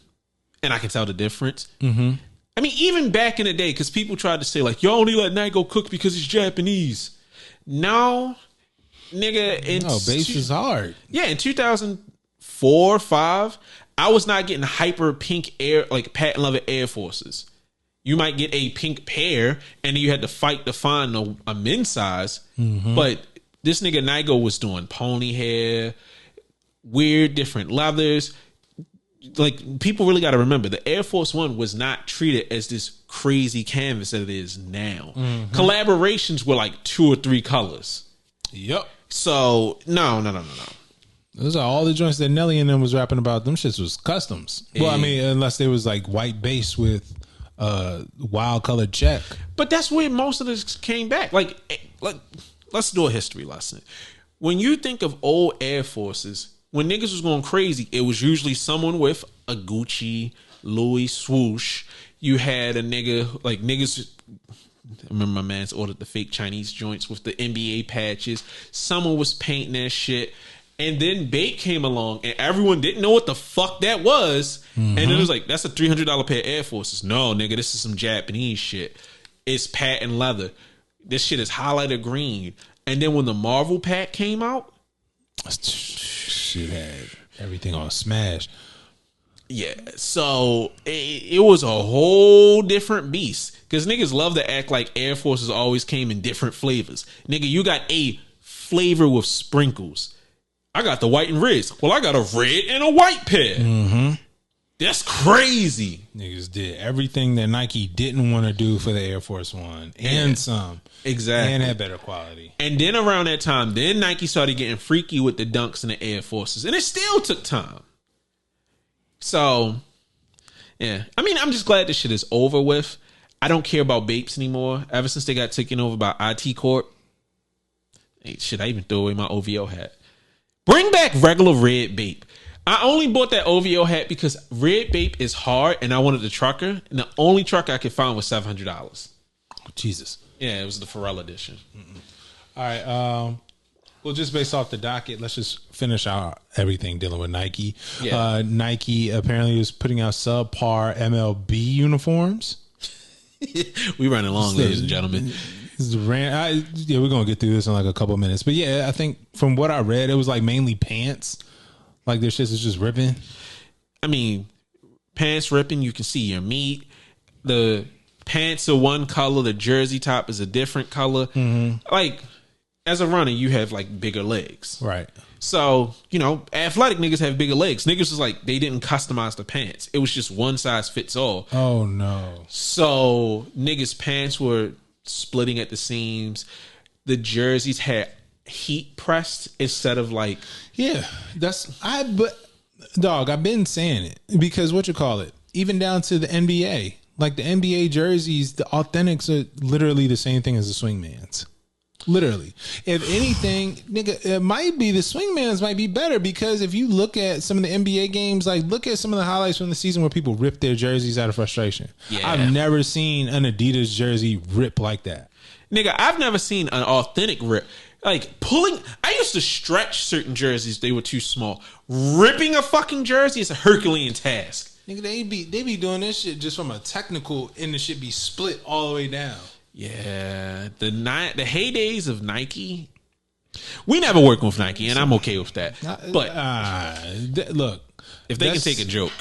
A: and I can tell the difference. Mm-hmm. I mean, even back in the day, because people tried to say, like, you only let Nike go cook because he's Japanese. Now, nigga,
B: Bape is hard.
A: Yeah, in 2004, 5, I was not getting hyper pink patent leather Air Forces. You might get a pink pair, and then you had to fight to find a men's size. Mm-hmm. But this nigga Nigo was doing pony hair, weird different leathers. Like, people really got to remember, the Air Force One was not treated as this crazy canvas that it is now. Mm-hmm. Collaborations were like 2 or 3 colors.
B: Yep.
A: So no.
B: Those are all the joints that Nelly and them was rapping about. Them shits was customs. Well, I mean, unless they was like white base with wild colored check.
A: But that's where most of this came back. Like, let's do a history lesson. When you think of old Air Forces, when niggas was going crazy, it was usually someone with a Gucci, Louis swoosh. You had a nigga, like, niggas. I remember my man's ordered the fake Chinese joints with the NBA patches. Someone was painting that shit. And then Bape came along and everyone didn't know what the fuck that was. Mm-hmm. And it was like, that's a $300 pair of Air Forces. No, nigga, this is some Japanese shit. It's patent leather. This shit is highlighter green. And then when the Marvel pack came out,
B: shit had everything on smash.
A: Yeah, so it was a whole different beast. Because niggas love to act like Air Forces always came in different flavors. Nigga, you got a flavor with sprinkles. I got the white and reds. Well, I got a red and a white pair. Mm-hmm. That's crazy.
B: Niggas did everything that Nike didn't want to do for the Air Force One. And some.
A: Exactly.
B: And had better quality.
A: And then around that time, then Nike started getting freaky with the Dunks and the Air Forces. And it still took time. So, yeah. I mean, I'm just glad this shit is over with. I don't care about Bapes anymore. Ever since they got taken over by IT Corp. Hey, shit, I even threw away my OVO hat. Bring back regular red Bape. I only bought that OVO hat because red Bape is hard and I wanted the trucker. And the only trucker I could find was $700.
B: Oh, Jesus.
A: Yeah, it was the Pharrell edition.
B: Mm-mm. All right. Well, just based off the docket, let's just finish our everything dealing with Nike. Yeah. Nike apparently is putting out subpar MLB uniforms.
A: We running along, ladies and gentlemen.
B: We're gonna get through this in like a couple minutes, but yeah, I think from what I read, it was like mainly pants. Like their shit is just ripping.
A: I mean, pants ripping. You can see your meat. The pants are one color. The jersey top is a different color. Mm-hmm. Like as a runner, you have like bigger legs,
B: right?
A: So you know, athletic niggas have bigger legs. Niggas was like they didn't customize the pants. It was just one size fits all.
B: Oh no!
A: So niggas' pants were splitting at the seams. The jerseys had heat pressed instead of like
B: but dog, I've been saying it because what you call it, even down to the NBA, like the NBA jerseys, the authentics are literally the same thing as the swingmans. Literally, if anything, nigga, it might be the swingmans might be better because if you look at some of the NBA games, like look at some of the highlights from the season where people rip their jerseys out of frustration. Yeah. I've never seen an Adidas jersey rip like that.
A: Nigga, I've never seen an authentic rip. Like pulling, I used to stretch certain jerseys; they were too small. Ripping a fucking jersey is a Herculean task.
B: Nigga, they be doing this shit just from a technical, and the shit be split all the way down.
A: Yeah, the heydays of Nike. We never worked with Nike, and I'm okay with that. But
B: look,
A: if they can take a joke,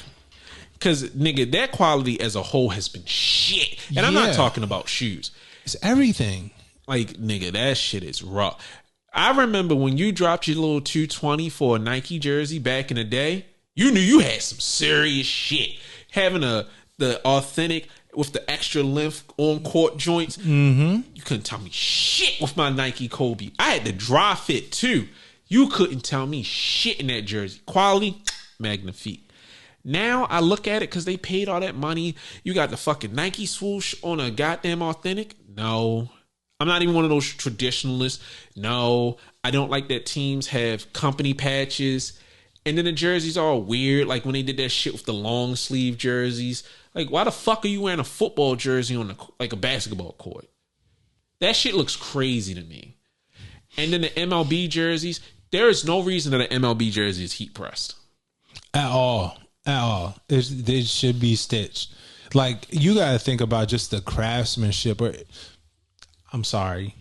A: because nigga, that quality as a whole has been shit. And I'm not talking about shoes.
B: It's everything.
A: Like, nigga, that shit is raw. I remember when you dropped your little 220 for a Nike jersey back in the day, you knew you had some serious shit. Having the authentic with the extra length on court joints, you couldn't tell me shit with my Nike Kobe. I had the dry fit too. You couldn't tell me shit in that jersey. Quality, magnifique. Now I look at it because they paid all that money. You got the fucking Nike swoosh on a goddamn authentic. No, I'm not even one of those traditionalists. No, I don't like that teams have company patches. And then the jerseys are all weird. Like when they did that shit with the long sleeve jerseys. Like, why the fuck are you wearing a football jersey on a basketball court? That shit looks crazy to me. And then the MLB jerseys, there is no reason that an MLB jersey is heat pressed.
B: At all. It should be stitched. Like, you got to think about just the craftsmanship. I'm sorry,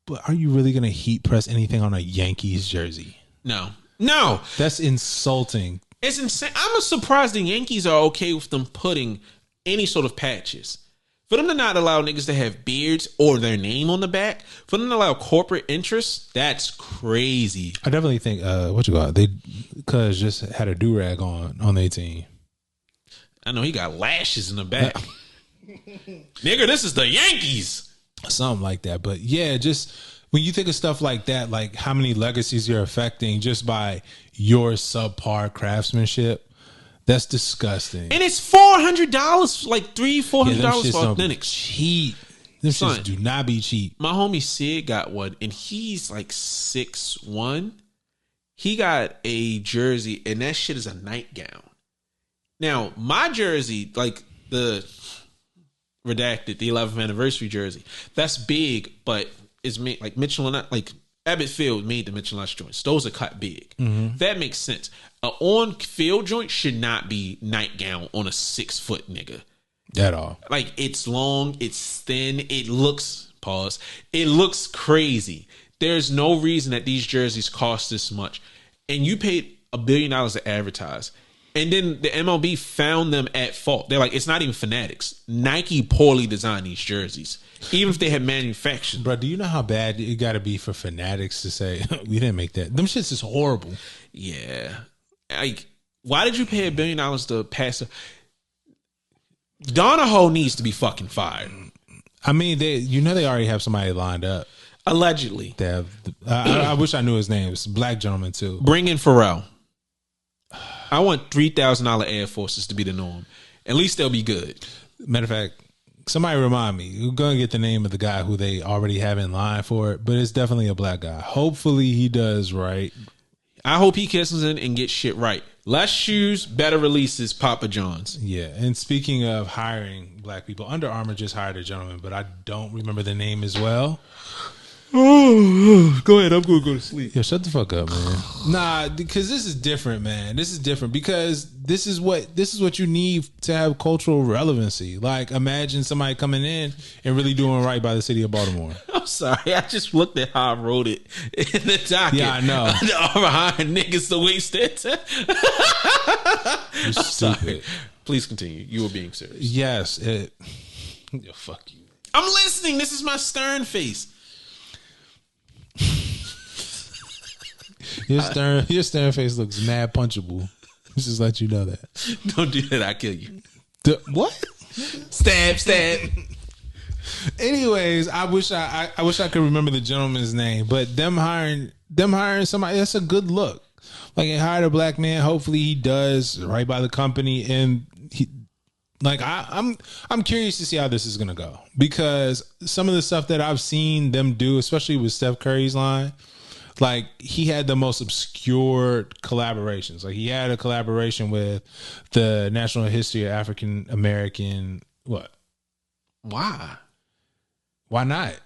B: but are you really going to heat press anything on a Yankees jersey?
A: No.
B: That's insulting.
A: It's insane. I'm surprised the Yankees are okay with them putting any sort of patches. For them to not allow niggas to have beards or their name on the back, for them to allow corporate interests, that's crazy.
B: I definitely think, they just had a do-rag on their team.
A: I know he got lashes in the back. Nigga, this is the Yankees.
B: Something like that. But yeah, just when you think of stuff like that, like how many legacies you're affecting just by your subpar craftsmanship, that's disgusting.
A: And it's $400, like $400 for authentic.
B: Cheap. Them shits do not be cheap.
A: My homie Sid got one, and he's like 6'1". He got a jersey, and that shit is a nightgown. Now, my jersey, like the redacted, the 11th anniversary jersey, that's big, but it's made like Michelin, like Abbott Field made the Michelin joints. Those are cut big. Mm-hmm. That makes sense. An on-field joint should not be nightgown on a 6-foot nigga.
B: At all.
A: Like, it's long, it's thin, it looks crazy. There's no reason that these jerseys cost this much. And you paid $1 billion to advertise. And then the MLB found them at fault. They're like, it's not even Fanatics. Nike poorly designed these jerseys, even if they had manufactured.
B: Bro, do you know how bad it got to be for Fanatics to say, we didn't make that? Them shits is horrible.
A: Yeah. Like, why did you pay $1 billion to pass Donahoe needs to be fucking fired.
B: I mean, they already have somebody lined up.
A: Allegedly.
B: They have. I wish I knew his name. It's a black gentleman, too.
A: Bring in Pharrell. I want $3,000 Air Forces to be the norm. At least they'll be good.
B: Matter of fact, somebody remind me. We're going to get the name of the guy who they already have in line for it, but it's definitely a black guy. Hopefully he does right.
A: I hope he kisses in and gets shit right. Less shoes, better releases, Papa John's.
B: Yeah, and speaking of hiring black people, Under Armour just hired a gentleman, but I don't remember the name as well.
A: Oh, go ahead. I'm going to go to sleep.
B: Yo, shut the fuck up, man. Nah, because this is different, man. This is different because this is what you need to have cultural relevancy. Like, imagine somebody coming in and really doing right by the city of Baltimore.
A: I'm sorry. I just looked at how I wrote it in the docket.
B: Yeah, I know.
A: Under Armour hiring niggas to waste their time.
B: You're stupid.
A: Sorry. Please continue. You were being serious.
B: Yes. Yo, fuck you.
A: I'm listening. This is my stern face.
B: Your stern face looks mad punchable. Just let you know that.
A: Don't do that. I kill you.
B: What?
A: Stab.
B: Anyways, I wish I could remember the gentleman's name, but them hiring somebody, that's a good look. Like, they hired a black man. Hopefully he does right by the company, and I'm curious to see how this is gonna go, because some of the stuff that I've seen them do, especially with Steph Curry's line, like, he had the most obscure collaborations. Like, he had a collaboration with the National History of African American. What?
A: Why?
B: Why not?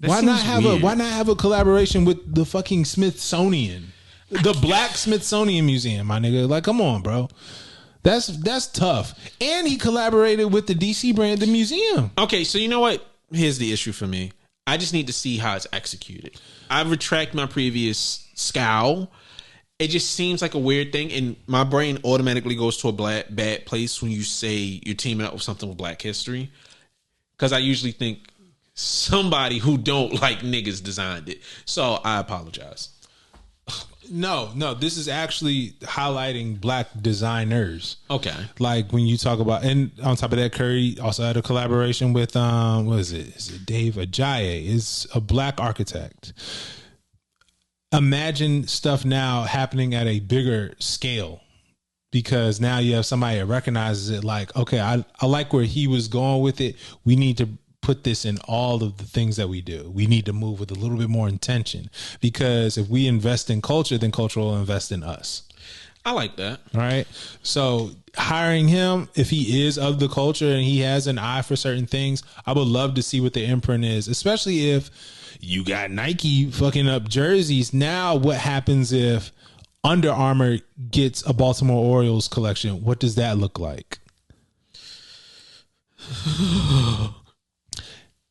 A: That
B: why not have
A: weird.
B: why not have a collaboration with the fucking Smithsonian, the Black Smithsonian Museum, my nigga? Like, come on, bro. That's tough. And he collaborated with the DC branded museum.
A: Okay, so you know what? Here's the issue for me. I just need to see how it's executed. I retract my previous scowl. It just seems like a weird thing, and my brain automatically goes to a bad place when you say you're teaming up with something with Black history, because I usually think somebody who don't like niggas designed it. So I apologize.
B: No, this is actually highlighting black designers.
A: Okay.
B: Like when you talk about, and on top of that, Curry also had a collaboration with, what is it? Is it Dave Ajayi? Is a black architect. Imagine stuff now happening at a bigger scale, because now you have somebody that recognizes it like, okay, I like where he was going with it. We need to put this in all of the things that we do. We need to move with a little bit more intention, because if we invest in culture, then culture will invest in us.
A: I like that.
B: Right. So hiring him, if he is of the culture and he has an eye for certain things, I would love to see what the imprint is, especially if you got Nike fucking up jerseys. Now what happens if Under Armour gets a Baltimore Orioles collection? What does that look like?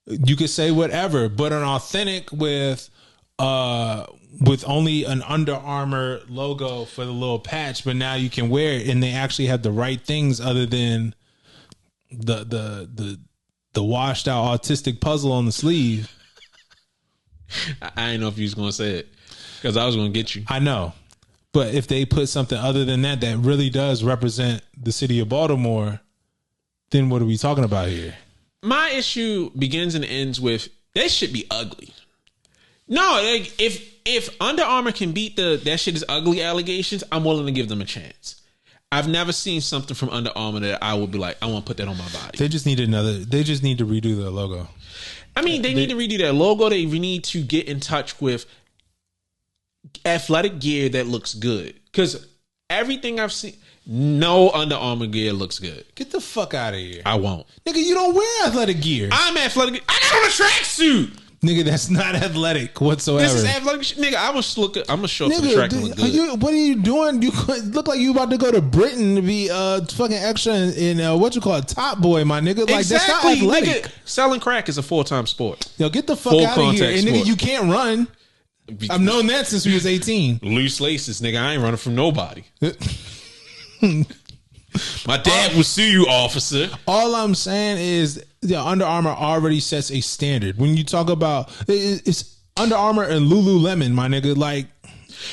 B: You could say whatever, but an authentic with only an Under Armour logo for the little patch, but now you can wear it and they actually have the right things other than the washed out autistic puzzle on the sleeve.
A: I didn't know if you was gonna say it, because I was gonna get you.
B: I know, but if they put something other than that really does represent the city of Baltimore, then what are we talking about here?
A: My issue begins and ends with that should be ugly. No, like if Under Armour can beat that shit is ugly allegations, I'm willing to give them a chance. I've never seen something from Under Armour that I would be like, I want to put that on my body.
B: They just need to redo their logo.
A: I mean, they need to redo their logo. They need to get in touch with athletic gear that looks good. Because everything I've seen, no Under Armour gear looks good.
B: Get the fuck out of here.
A: I won't.
B: Nigga, you don't wear athletic gear.
A: I'm athletic. I got on a tracksuit.
B: Nigga, that's not athletic whatsoever.
A: This is athletic shit. Nigga, I'm gonna show up to the track and look good.
B: What are you doing? You look like you about to go to Britain to be fucking extra in what you call a top boy, my nigga. Like, exactly, that's not athletic.
A: Nigga, selling crack is a full-time sport.
B: Yo, get the fuck out of here. And nigga, you can't run. I've known that since we was 18.
A: Loose laces, nigga. I ain't running from nobody. My dad will sue you, officer. All
B: I'm saying is, Under Armour already sets a standard. When you talk about it's Under Armour and Lululemon, my nigga, like,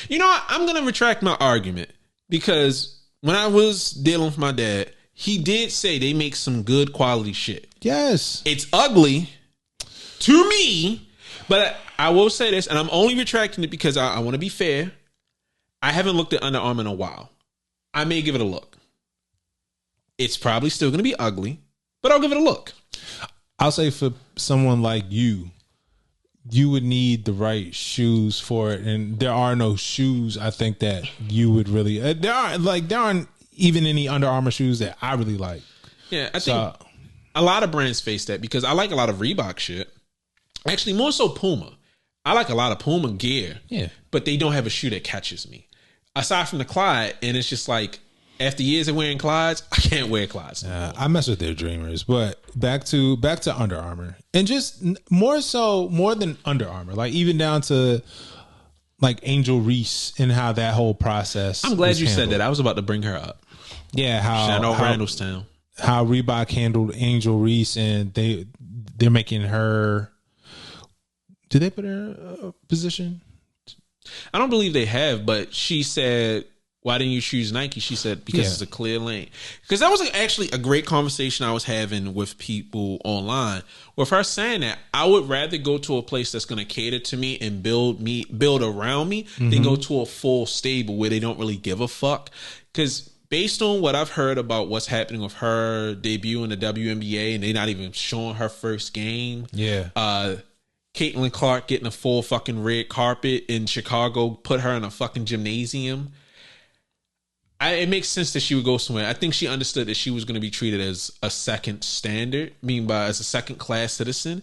A: you know what? I'm gonna retract my argument, because when I was dealing with my dad, he did say they make some good quality shit.
B: Yes,
A: it's ugly to me, but I will say this, and I'm only retracting it because I want to be fair. I haven't looked at Under Armour in a while. I may give it a look. It's probably still going to be ugly, but I'll give it a look.
B: I'll say for someone like you would need the right shoes for it. And there are no shoes, I think, that you would really... there aren't even any Under Armour shoes that I really like.
A: Yeah, I think a lot of brands face that, because I like a lot of Reebok shit. Actually, more so Puma. I like a lot of Puma gear.
B: Yeah.
A: But they don't have a shoe that catches me. Aside from the Clyde, and it's just like... After years of wearing Clydes, I can't wear Clydes.
B: I mess with their Dreamers, but back to Under Armour, and just more than Under Armour, like even down to like Angel Reese and how that whole process.
A: I'm glad you said that. I was about to bring her up.
B: Yeah, how
A: Randallstown,
B: how Reebok handled Angel Reese, and they're making her. Did they put her in a position?
A: I don't believe they have, but she said, why didn't you choose Nike? She said, because it's a clear lane. Because that was actually a great conversation I was having with people online. With her saying that, I would rather go to a place that's going to cater to me and build around me than go to a full stable where they don't really give a fuck. Because based on what I've heard about what's happening with her debut in the WNBA, and they're not even showing her first game.
B: Yeah.
A: Caitlin Clark getting a full fucking red carpet in Chicago, put her in a fucking gymnasium. It makes sense that she would go somewhere. I think she understood that she was going to be treated as a second standard, as a second class citizen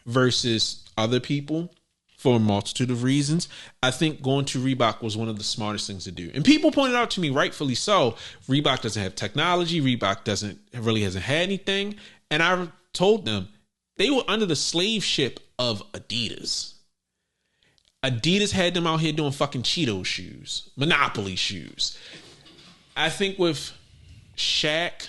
A: versus other people for a multitude of reasons. I think going to Reebok was one of the smartest things to do. And people pointed out to me, rightfully so, Reebok doesn't have technology. Reebok hasn't had anything. And I told them they were under the slave ship of Adidas. Adidas had them out here doing fucking Cheeto shoes, Monopoly shoes. I think with Shaq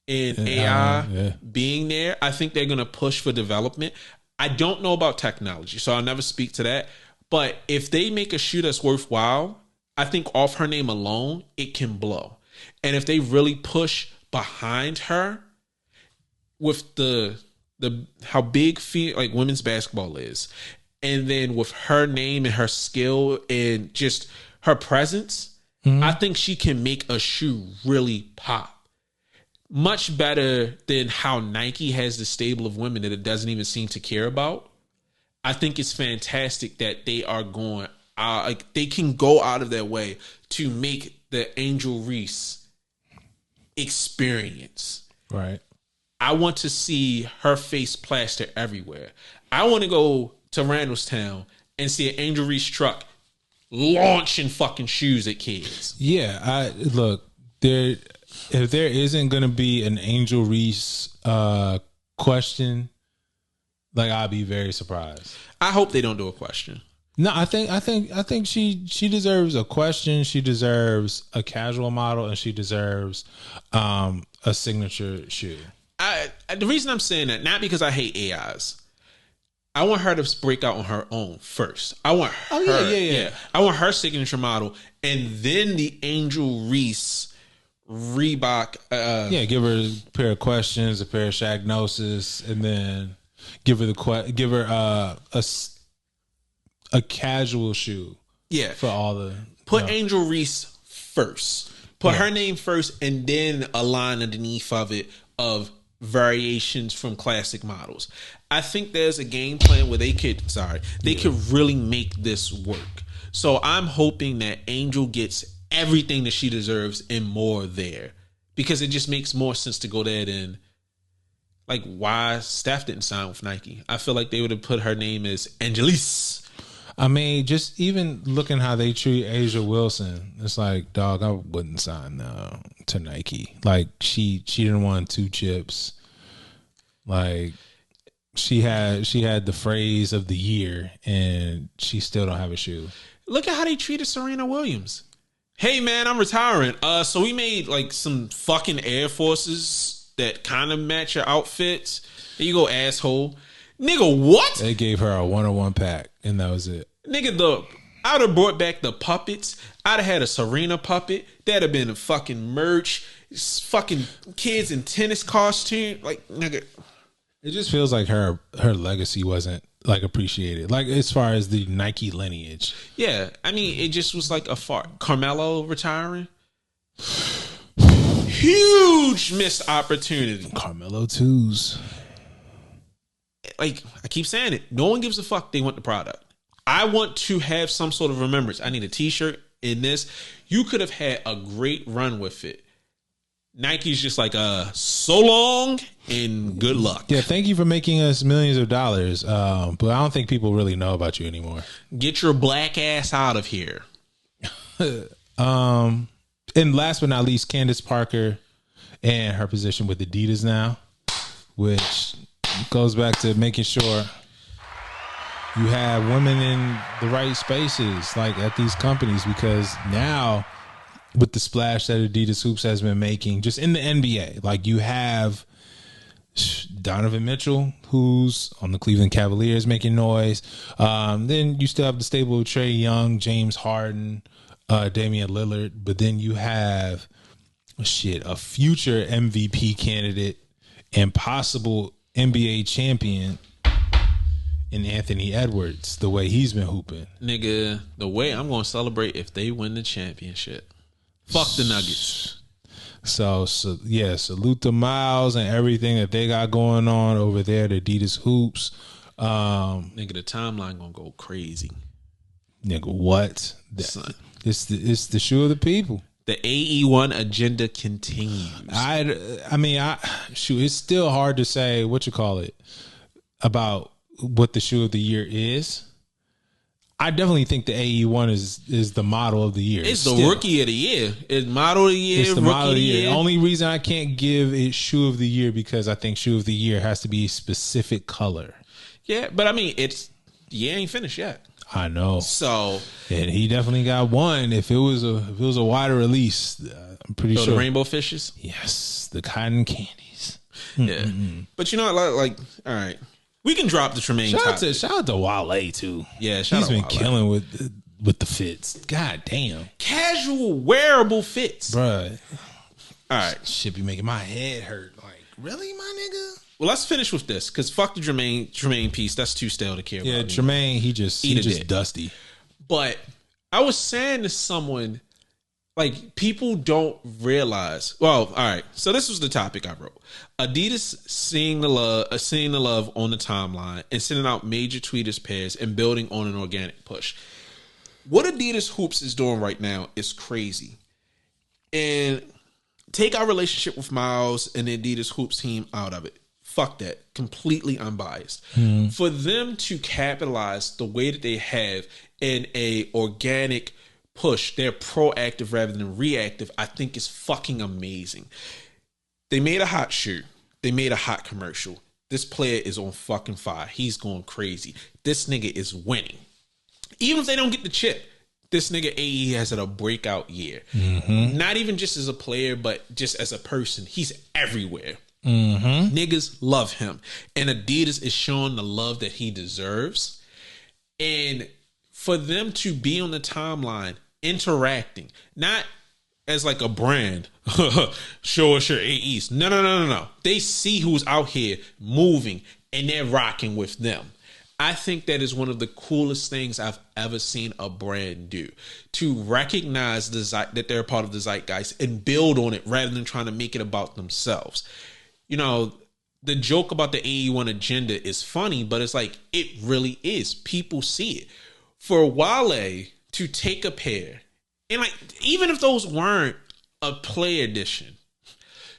A: and AI being there, I think they're going to push for development. I don't know about technology, so I'll never speak to that. But if they make a shoe that's worthwhile, I think off her name alone, it can blow. And if they really push behind her with the how big like women's basketball is, and then with her name and her skill and just her presence, I think she can make a shoe really pop. Much better than how Nike has the stable of women that it doesn't even seem to care about. I think it's fantastic that they are going like they can go out of their way to make the Angel Reese experience.
B: Right.
A: I want to see her face plastered everywhere. I want to go to Randallstown and see an Angel Reese truck launching fucking shoes at kids.
B: Yeah, if there isn't going to be an Angel Reese question, like, I'll be very surprised.
A: I hope they don't do a question.
B: No, I think she deserves a question. She deserves a casual model, and she deserves a signature shoe.
A: The reason I'm saying that, not because I hate AIs. I want her to break out on her own first. I want her. Yeah. I want her signature model, and then the Angel Reese Reebok.
B: Give her a pair of questions, a pair of Shagnosis, and then give her a casual shoe.
A: Yeah,
B: for all the
A: Angel Reese first. Put her name first, and then a line underneath of it of variations from classic models. I think there's a game plan where they could really make this work. So I'm hoping that Angel gets everything that she deserves and more there, because it just makes more sense to go there than like why Steph didn't sign with Nike. I feel like they would have put her name as Angelise.
B: I mean, just even looking how they treat Asia Wilson, it's like, dog, I wouldn't sign to Nike. Like, she didn't want 2 chips. Like, she had the phrase of the year, and she still don't have a shoe.
A: Look at how they treated Serena Williams. Hey man, I'm retiring. So we made like some fucking Air Forces that kind of match your outfits. There you go, asshole. Nigga, what?
B: They gave her a 101 pack, and that was it.
A: Nigga, I would have brought back the puppets. I'd have had a Serena puppet. That'd have been a fucking merch. Fucking kids in tennis costume. Like, nigga.
B: It just feels like her legacy wasn't like appreciated. Like, as far as the Nike lineage.
A: Yeah. I mean, it just was like a fart. Carmelo retiring. Huge missed opportunity.
B: Carmelo twos.
A: Like, I keep saying it. No one gives a fuck. They want the product. I want to have some sort of remembrance. I need a t-shirt in this. You could have had a great run with it. Nike's just like, so long and good luck.
B: Yeah, thank you for making us millions of dollars. But I don't think people really know about you anymore.
A: Get your black ass out of here.
B: And last but not least, Candace Parker and her position with Adidas now, which goes back to making sure you have women in the right spaces, like at these companies, because now with the splash that Adidas Hoops has been making just in the NBA, like you have Donovan Mitchell, who's on the Cleveland Cavaliers making noise. Then you still have the stable of Trae Young, James Harden, Damian Lillard, but then you have a future MVP candidate and possible NBA champion in Anthony Edwards, the way he's been hooping.
A: Nigga, the way I'm going to celebrate if they win the championship. Fuck the Nuggets.
B: So yeah, salute to Miles and everything that they got going on over there at Adidas Hoops.
A: Nigga, the timeline going to go crazy.
B: Nigga, what?
A: Son.
B: It's the shoe of the people.
A: The AE1 agenda continues.
B: It's still hard to say about what the shoe of the year is. I definitely think the AE1 is the model of the year.
A: It's the rookie of the year. It's model of the year.
B: It's the model of the year. Only reason I can't give it shoe of the year because I think shoe of the year has to be a specific color.
A: Yeah, but I mean, the year ain't finished yet.
B: I know.
A: So,
B: and he definitely got one. If it was a wider release, I'm pretty sure.
A: The rainbow fishes?
B: Yes, the cotton candies.
A: Yeah. But you know, like, all right. We can drop the Tremaine topic.
B: Shout out to Wale too.
A: Yeah,
B: he's been killing with the fits. God damn.
A: Casual wearable fits.
B: Bruh.
A: All right.
B: Shit be making my head hurt. Like, really, my nigga?
A: Well, let's finish with this, because fuck the Tremaine piece. That's too stale to care about.
B: Yeah, Tremaine, he just dusty.
A: But I was saying to someone, like, people don't realize. Well, all right. So this was the topic I wrote. Adidas seeing the love on the timeline and sending out major tweeters pairs and building on an organic push. What Adidas Hoops is doing right now is crazy. And take our relationship with Miles and the Adidas Hoops team out of it. Fuck that. Completely unbiased. For them to capitalize the way that they have in a organic push, they're proactive rather than reactive, I think is fucking amazing. They made a hot shoe. They made a hot commercial. This player is on fucking fire. He's going crazy. This nigga is winning. Even if they don't get the chip, this nigga AE has had a breakout year. Not even just as a player, but just as a person. He's everywhere. Niggas love him. And Adidas is showing the love that he deserves. And for them to be on the timeline interacting, not as like a brand, show us your AEs. No. They see who's out here moving and they're rocking with them. I think that is one of the coolest things I've ever seen a brand do, to recognize that they're a part of the zeitgeist and build on it rather than trying to make it about themselves. You know, the joke about the AE1 agenda is funny, but it's like, it really is. People see it. For Wale to take a pair, and like, even if those weren't a play edition,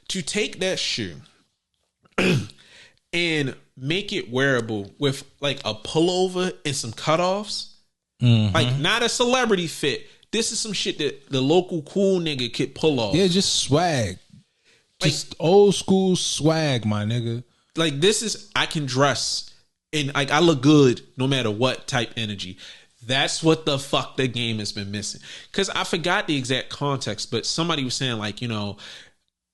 A: to take that shoe and make it wearable with like a pullover and some cutoffs, like not a celebrity fit. This is some shit that the local cool nigga could pull off.
B: Yeah, just swag. Just old school swag, my nigga.
A: Like, this is, I can dress and like I look good no matter what type energy. That's what the fuck the game has been missing. Because I forgot the exact context, but somebody was saying, like, you know,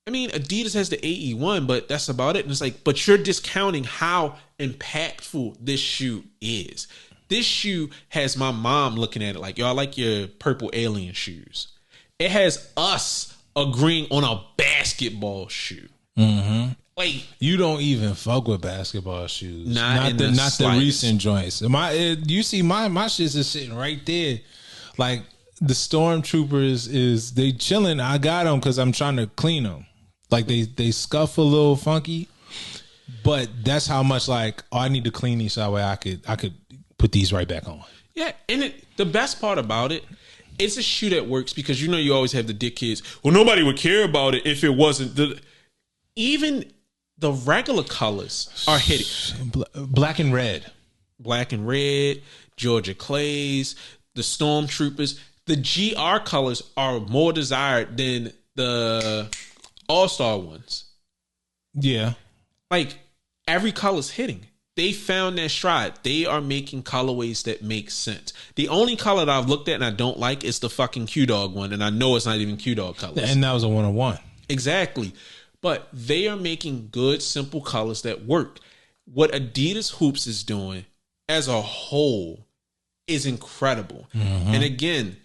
A: I mean, Adidas has the AE1, but that's about it. And it's like, but you're discounting how impactful this shoe is. This shoe has my mom looking at it like, yo, I like your purple alien shoes. It has us agreeing on a basketball shoe. Like,
B: you don't even fuck with basketball shoes.
A: Not
B: the recent joints. You see my shits is sitting right there. Like, the Stormtroopers is they chilling. I got them because I'm trying to clean them. Like, they scuff a little funky, but that's how much like, oh, I need to clean these so that way I could put these right back on.
A: Yeah, and the best part about it, it's a shoe that works because, you know, you always have the dick kids. Well, nobody would care about it if it wasn't even the regular colors are hitting.
B: Black and red.
A: Black and red, Georgia Clays, the Stormtroopers. The GR colors are more desired than the All-Star ones.
B: Yeah.
A: Like, every color's hitting. They found their stride. They are making colorways that make sense. The only color that I've looked at and I don't like is the fucking Q-Dog one. And I know it's not even Q-Dog colors.
B: And that was a 101.
A: Exactly. But they are making good, simple colors that work. What Adidas Hoops is doing as a whole is incredible. And again,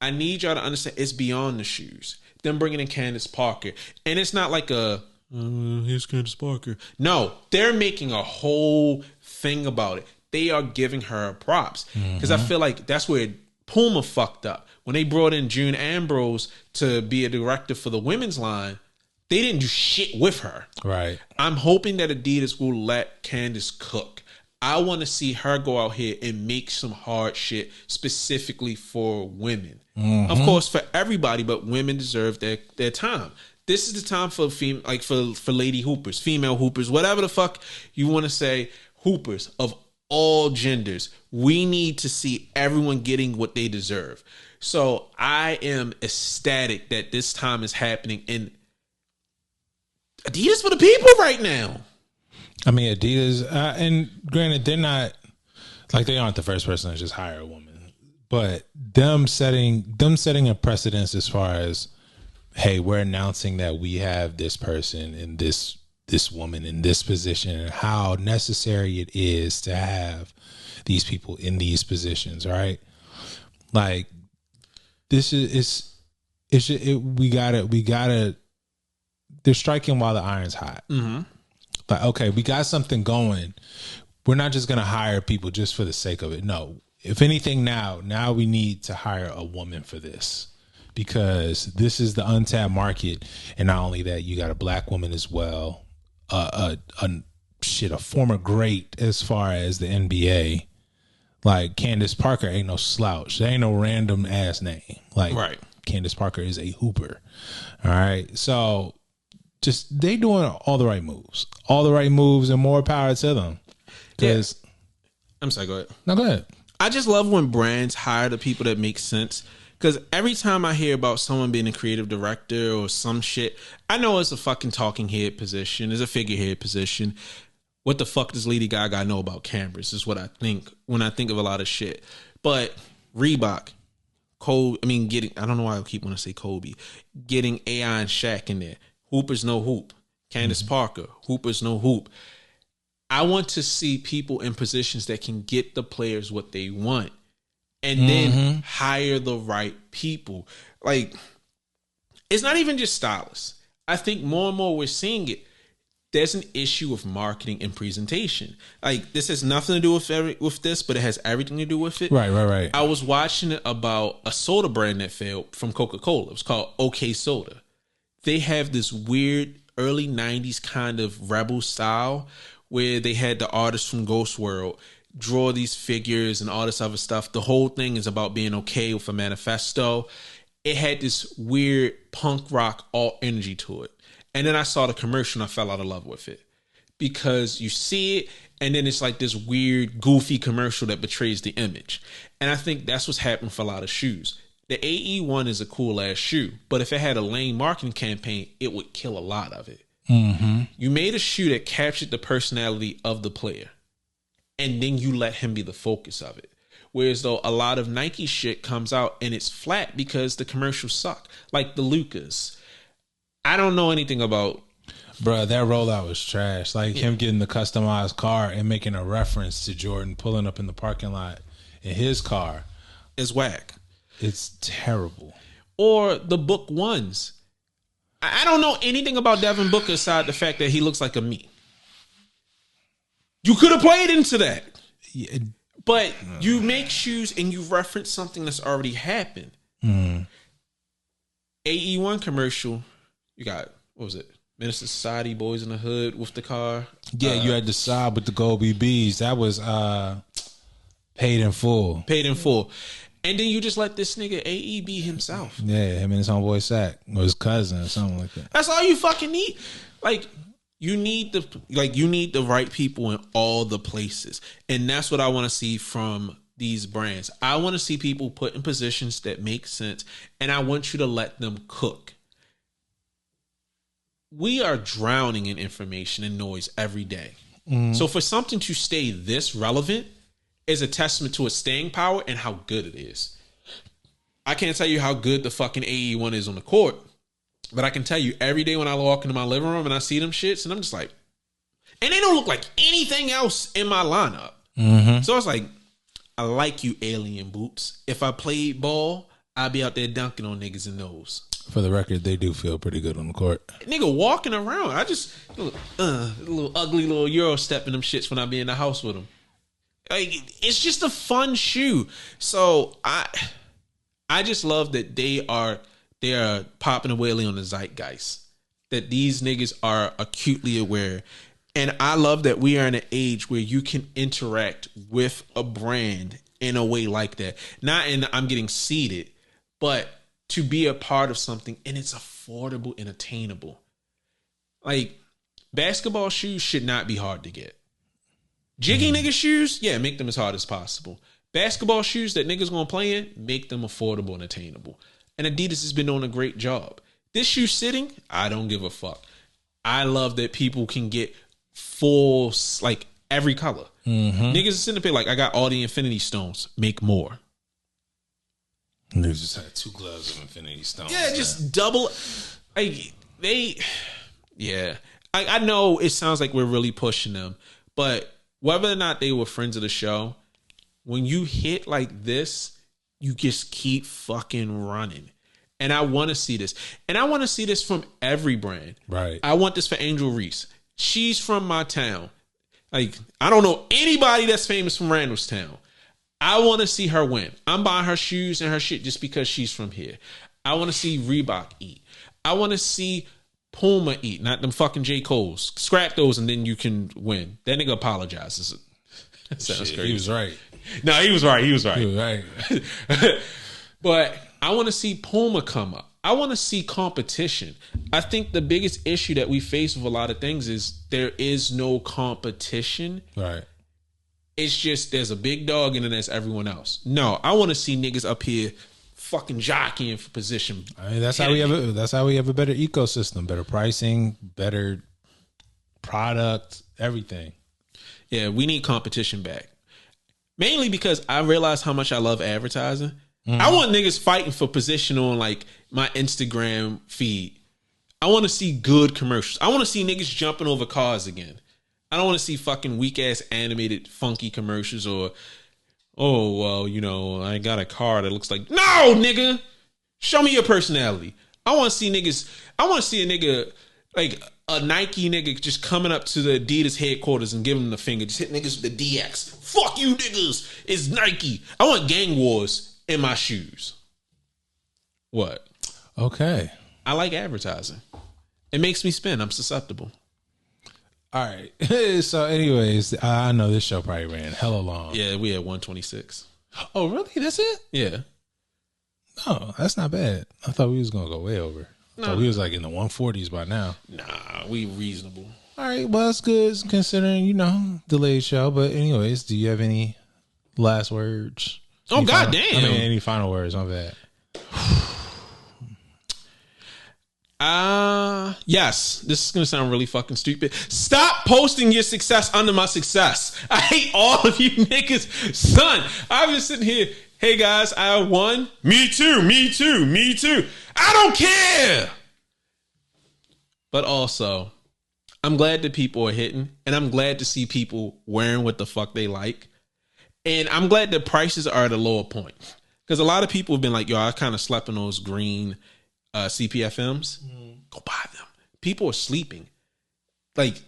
A: I need y'all to understand it's beyond the shoes. Them bringing in Candace Parker. And it's not like a, here's Candace Parker. No, they're making a whole thing about it. They are giving her props. Because I feel like that's where Puma fucked up. When they brought in June Ambrose to be a director for the women's line, they didn't do shit with her.
B: Right. I'm
A: hoping that Adidas will let Candace cook. I want to see her go out here and make some hard shit specifically for women. Of course, for everybody, but women deserve their time. This is the time for for lady hoopers, female hoopers, whatever the fuck you want to say, hoopers of all genders. We need to see everyone getting what they deserve. So I am ecstatic that this time is happening, and Adidas for the people right now.
B: I mean, Adidas, and granted, they're not Like they aren't the first person to just hire a woman, but them setting a precedence as far as, hey, we're announcing that we have this person and this woman in this position, and how necessary it is to have these people in these positions, right? Like this we gotta. They're striking while the iron's hot. Mm-hmm. Like, okay, we got something going. We're not just gonna hire people just for the sake of it. No, if anything, now we need to hire a woman for this, because this is the untapped market. And not only that, you got a black woman as well. A former great as far as the NBA. Like Candace Parker ain't no slouch. There ain't no random ass name. Like
A: right.
B: Candace Parker is a hooper. All right. So just they doing all the right moves, and more power to them. Because
A: I'm sorry, go ahead.
B: No, go ahead.
A: I just love when brands hire the people that make sense. Because every time I hear about someone being a creative director or some shit, I know it's a fucking talking head position. It's a figurehead position. What the fuck does Lady Gaga know about cameras is what I think when I think of a lot of shit. But Reebok, I don't know why I keep wanting to say Kobe, getting AI and Shaq in there. Hoopers no hoop. Candace Parker, Hoopers no hoop. I want to see people in positions that can get the players what they want. And then hire the right people. Like, it's not even just stylists. I think more and more we're seeing it. There's an issue of marketing and presentation. Like, this has nothing to do with this, but it has everything to do with it.
B: Right.
A: I was watching it about a soda brand that failed from Coca-Cola. It was called OK Soda. They have this weird early 90s kind of rebel style where they had the artist from Ghost World draw these figures and all this other stuff. The whole thing is about being okay with a manifesto. It had this weird punk rock alt energy to it. And then I saw the commercial and I fell out of love with it. Because you see it and then it's like this weird, goofy commercial that betrays the image. And I think that's what's happened for a lot of shoes. The AE1 is a cool ass shoe, but if it had a lame marketing campaign, it would kill a lot of it. Mm-hmm. You made a shoe that captured the personality of the player. And then you let him be the focus of it. Whereas though a lot of Nike shit comes out and it's flat because the commercials suck. Like the Lucas. I don't know anything about.
B: Bruh, that rollout was trash. Like him getting the customized car and making a reference to Jordan pulling up in the parking lot in his car.
A: Is whack.
B: It's terrible.
A: Or the Book ones. I don't know anything about Devin Booker aside the fact that he looks like a me. You could have played into that.
B: Yeah.
A: But you make shoes and you reference something that's already happened. AE1 commercial, you got, what was it? Minister Society, Boys in the Hood with the car.
B: Yeah, you had to side with the Gold BBs. That was paid in full.
A: Paid in full. And then you just let this nigga AE be himself.
B: Yeah, him and his homeboy Sack. Or his cousin or something like that.
A: That's all you fucking need. Like, you need the right people in all the places. And that's what I want to see from these brands. I want to see people put in positions that make sense. And I want you to let them cook. We are drowning in information and noise every day. So for something to stay this relevant is a testament to its staying power and how good it is. I can't tell you how good the fucking AE1 is on the court. But I can tell you every day when I walk into my living room and I see them shits and I'm just like, and they don't look like anything else in my lineup. So it's like, I like you, alien boots. If I played ball, I'd be out there dunking on niggas in those.
B: For the record, they do feel pretty good on the court.
A: Nigga walking around. I just, little ugly little Euro stepping them shits when I be in the house with them. Like, it's just a fun shoe. So I just love that they are popping a wheelie on the zeitgeist. That these niggas are acutely aware. And I love that we are in an age where you can interact with a brand in a way like that. Not in I'm getting seated, but to be a part of something and it's affordable and attainable. Like, basketball shoes should not be hard to get. Jiggy nigga shoes, yeah, make them as hard as possible. Basketball shoes that niggas gonna play in, make them affordable and attainable. And Adidas has been doing a great job. This shoe sitting, I don't give a fuck. I love that people can get full, like, every color. Niggas is sitting there like, I got all the Infinity Stones. Make more.
B: They just had 2 gloves of Infinity Stones.
A: Yeah, just double. Like I know it sounds like we're really pushing them, but whether or not they were friends of the show, when you hit like this, you just keep fucking running. And I want to see this. And I want to see this from every brand.
B: Right.
A: I want this for Angel Reese. She's from my town. Like, I don't know anybody that's famous from Randallstown. I want to see her win. I'm buying her shoes and her shit just because she's from here. I want to see Reebok eat. I want to see Puma eat, not them fucking J. Cole's. Scrap those and then you can win. That nigga apologizes. That sounds crazy.
B: He was right.
A: No, he was right. He was right.
B: He was right.
A: But I want to see Puma come up. I want to see competition. I think the biggest issue that we face with a lot of things is there is no competition.
B: Right.
A: It's just there's a big dog and then there's everyone else. No, I want to see niggas up here fucking jockeying for position.
B: I mean, that's how we have a better ecosystem, better pricing, better product, everything.
A: Yeah, we need competition back. Mainly because I realize how much I love advertising. I want niggas fighting for position on like my Instagram feed. I want to see good commercials. I want to see niggas jumping over cars again. I don't want to see fucking weak ass animated funky commercials or, oh, well, you know, I got a car that looks like, no, nigga, show me your personality. I want to see niggas, I want to see a nigga, like a Nike nigga just coming up to the Adidas headquarters and giving them the finger, just hit niggas with the DX. Fuck you niggas, it's Nike. I want gang wars in my shoes. What?
B: Okay.
A: I like advertising. It makes me spin. I'm susceptible.
B: All right. So anyways, I know this show probably ran hella long.
A: Yeah, we had 126.
B: Oh, really? That's it?
A: Yeah.
B: No, that's not bad. I thought we was going to go way over. I thought we was like in the 140s by now.
A: Nah, we reasonable.
B: All right. Well, that's good considering, you know, delayed show. But anyways, do you have any last words?
A: Oh, goddamn.
B: Any final words on that?
A: Yes. This is going to sound really fucking stupid. Stop posting your success under my success. I hate all of you niggas. Son, I've been sitting here. Hey, guys, I won. Me too, me too, me too. I don't care. But also, I'm glad that people are hitting, and I'm glad to see people wearing what the fuck they like. And I'm glad the prices are at a lower point. Because a lot of people have been like, yo, I kind of slept on those green CPFMs. Go buy them. People are sleeping. Like,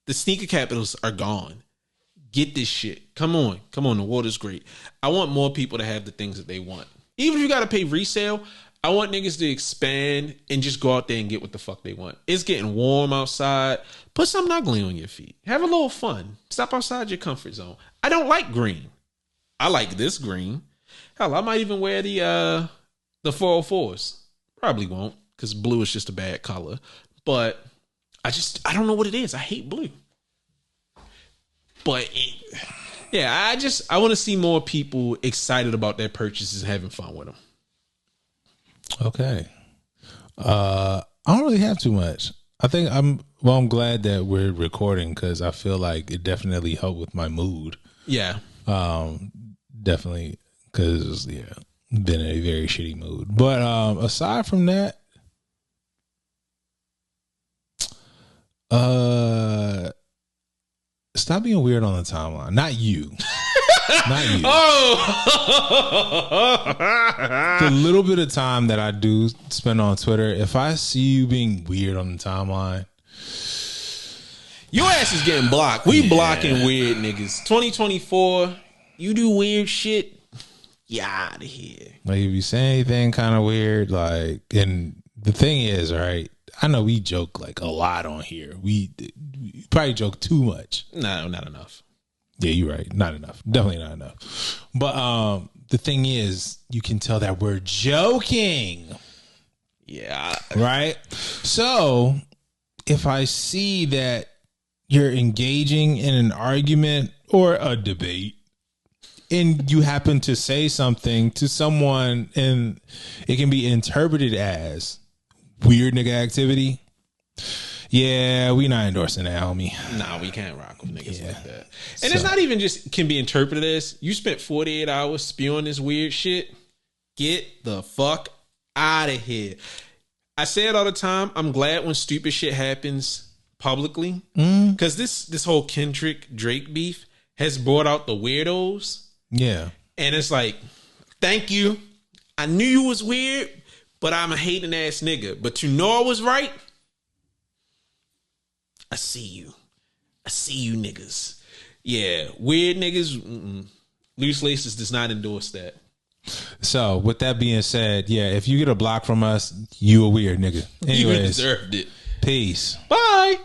A: the sneaker capitals are gone. Get this shit. Come on. Come on. The water's great. I want more people to have the things that they want. Even if you got to pay resale, I want niggas to expand and just go out there and get what the fuck they want. It's getting warm outside. Put something ugly on your feet. Have a little fun. Step outside your comfort zone. I don't like green. I like this green. Hell, I might even wear the 404s. Probably won't, because blue is just a bad color. But I don't know what it is. I hate blue. But I want to see more people excited about their purchases and having fun with them.
B: Okay. I don't really have too much. I think I'm glad that we're recording because I feel like it definitely helped with my mood.
A: Yeah.
B: Definitely because, been in a very shitty mood. But aside from that, stop being weird on the timeline. Not you. Not you.
A: Oh!
B: The little bit of time that I do spend on Twitter, if I see you being weird on the timeline,
A: your ass is getting blocked. We blocking weird niggas. 2024, you do weird shit, get out of here.
B: Like if you say anything kind of weird, like, and the thing is, right, I know we joke like a lot on here. We probably joke too much.
A: No, not enough.
B: Yeah, you're right. Not enough. Definitely not enough. But the thing is, you can tell that we're joking.
A: Yeah.
B: Right? So if I see that you're engaging in an argument or a debate and you happen to say something to someone and it can be interpreted as weird nigga activity, Yeah, we not endorsing that, homie.
A: Nah, we can't rock with niggas like that. And it's not even just can be interpreted as you spent 48 hours spewing this weird shit. Get the fuck out of here. I say it all the time. I'm glad when stupid shit happens publicly, because this whole Kendrick Drake beef has brought out the weirdos.
B: Yeah,
A: and it's like, thank you. I knew you was weird, but I'm a hating ass nigga. But you know I was right. I see you. I see you niggas. Yeah, weird niggas. Loose Laces does not endorse that.
B: So with that being said, yeah, if you get a block from us, you a weird nigga. Anyways,
A: you deserved it.
B: Peace.
A: Bye.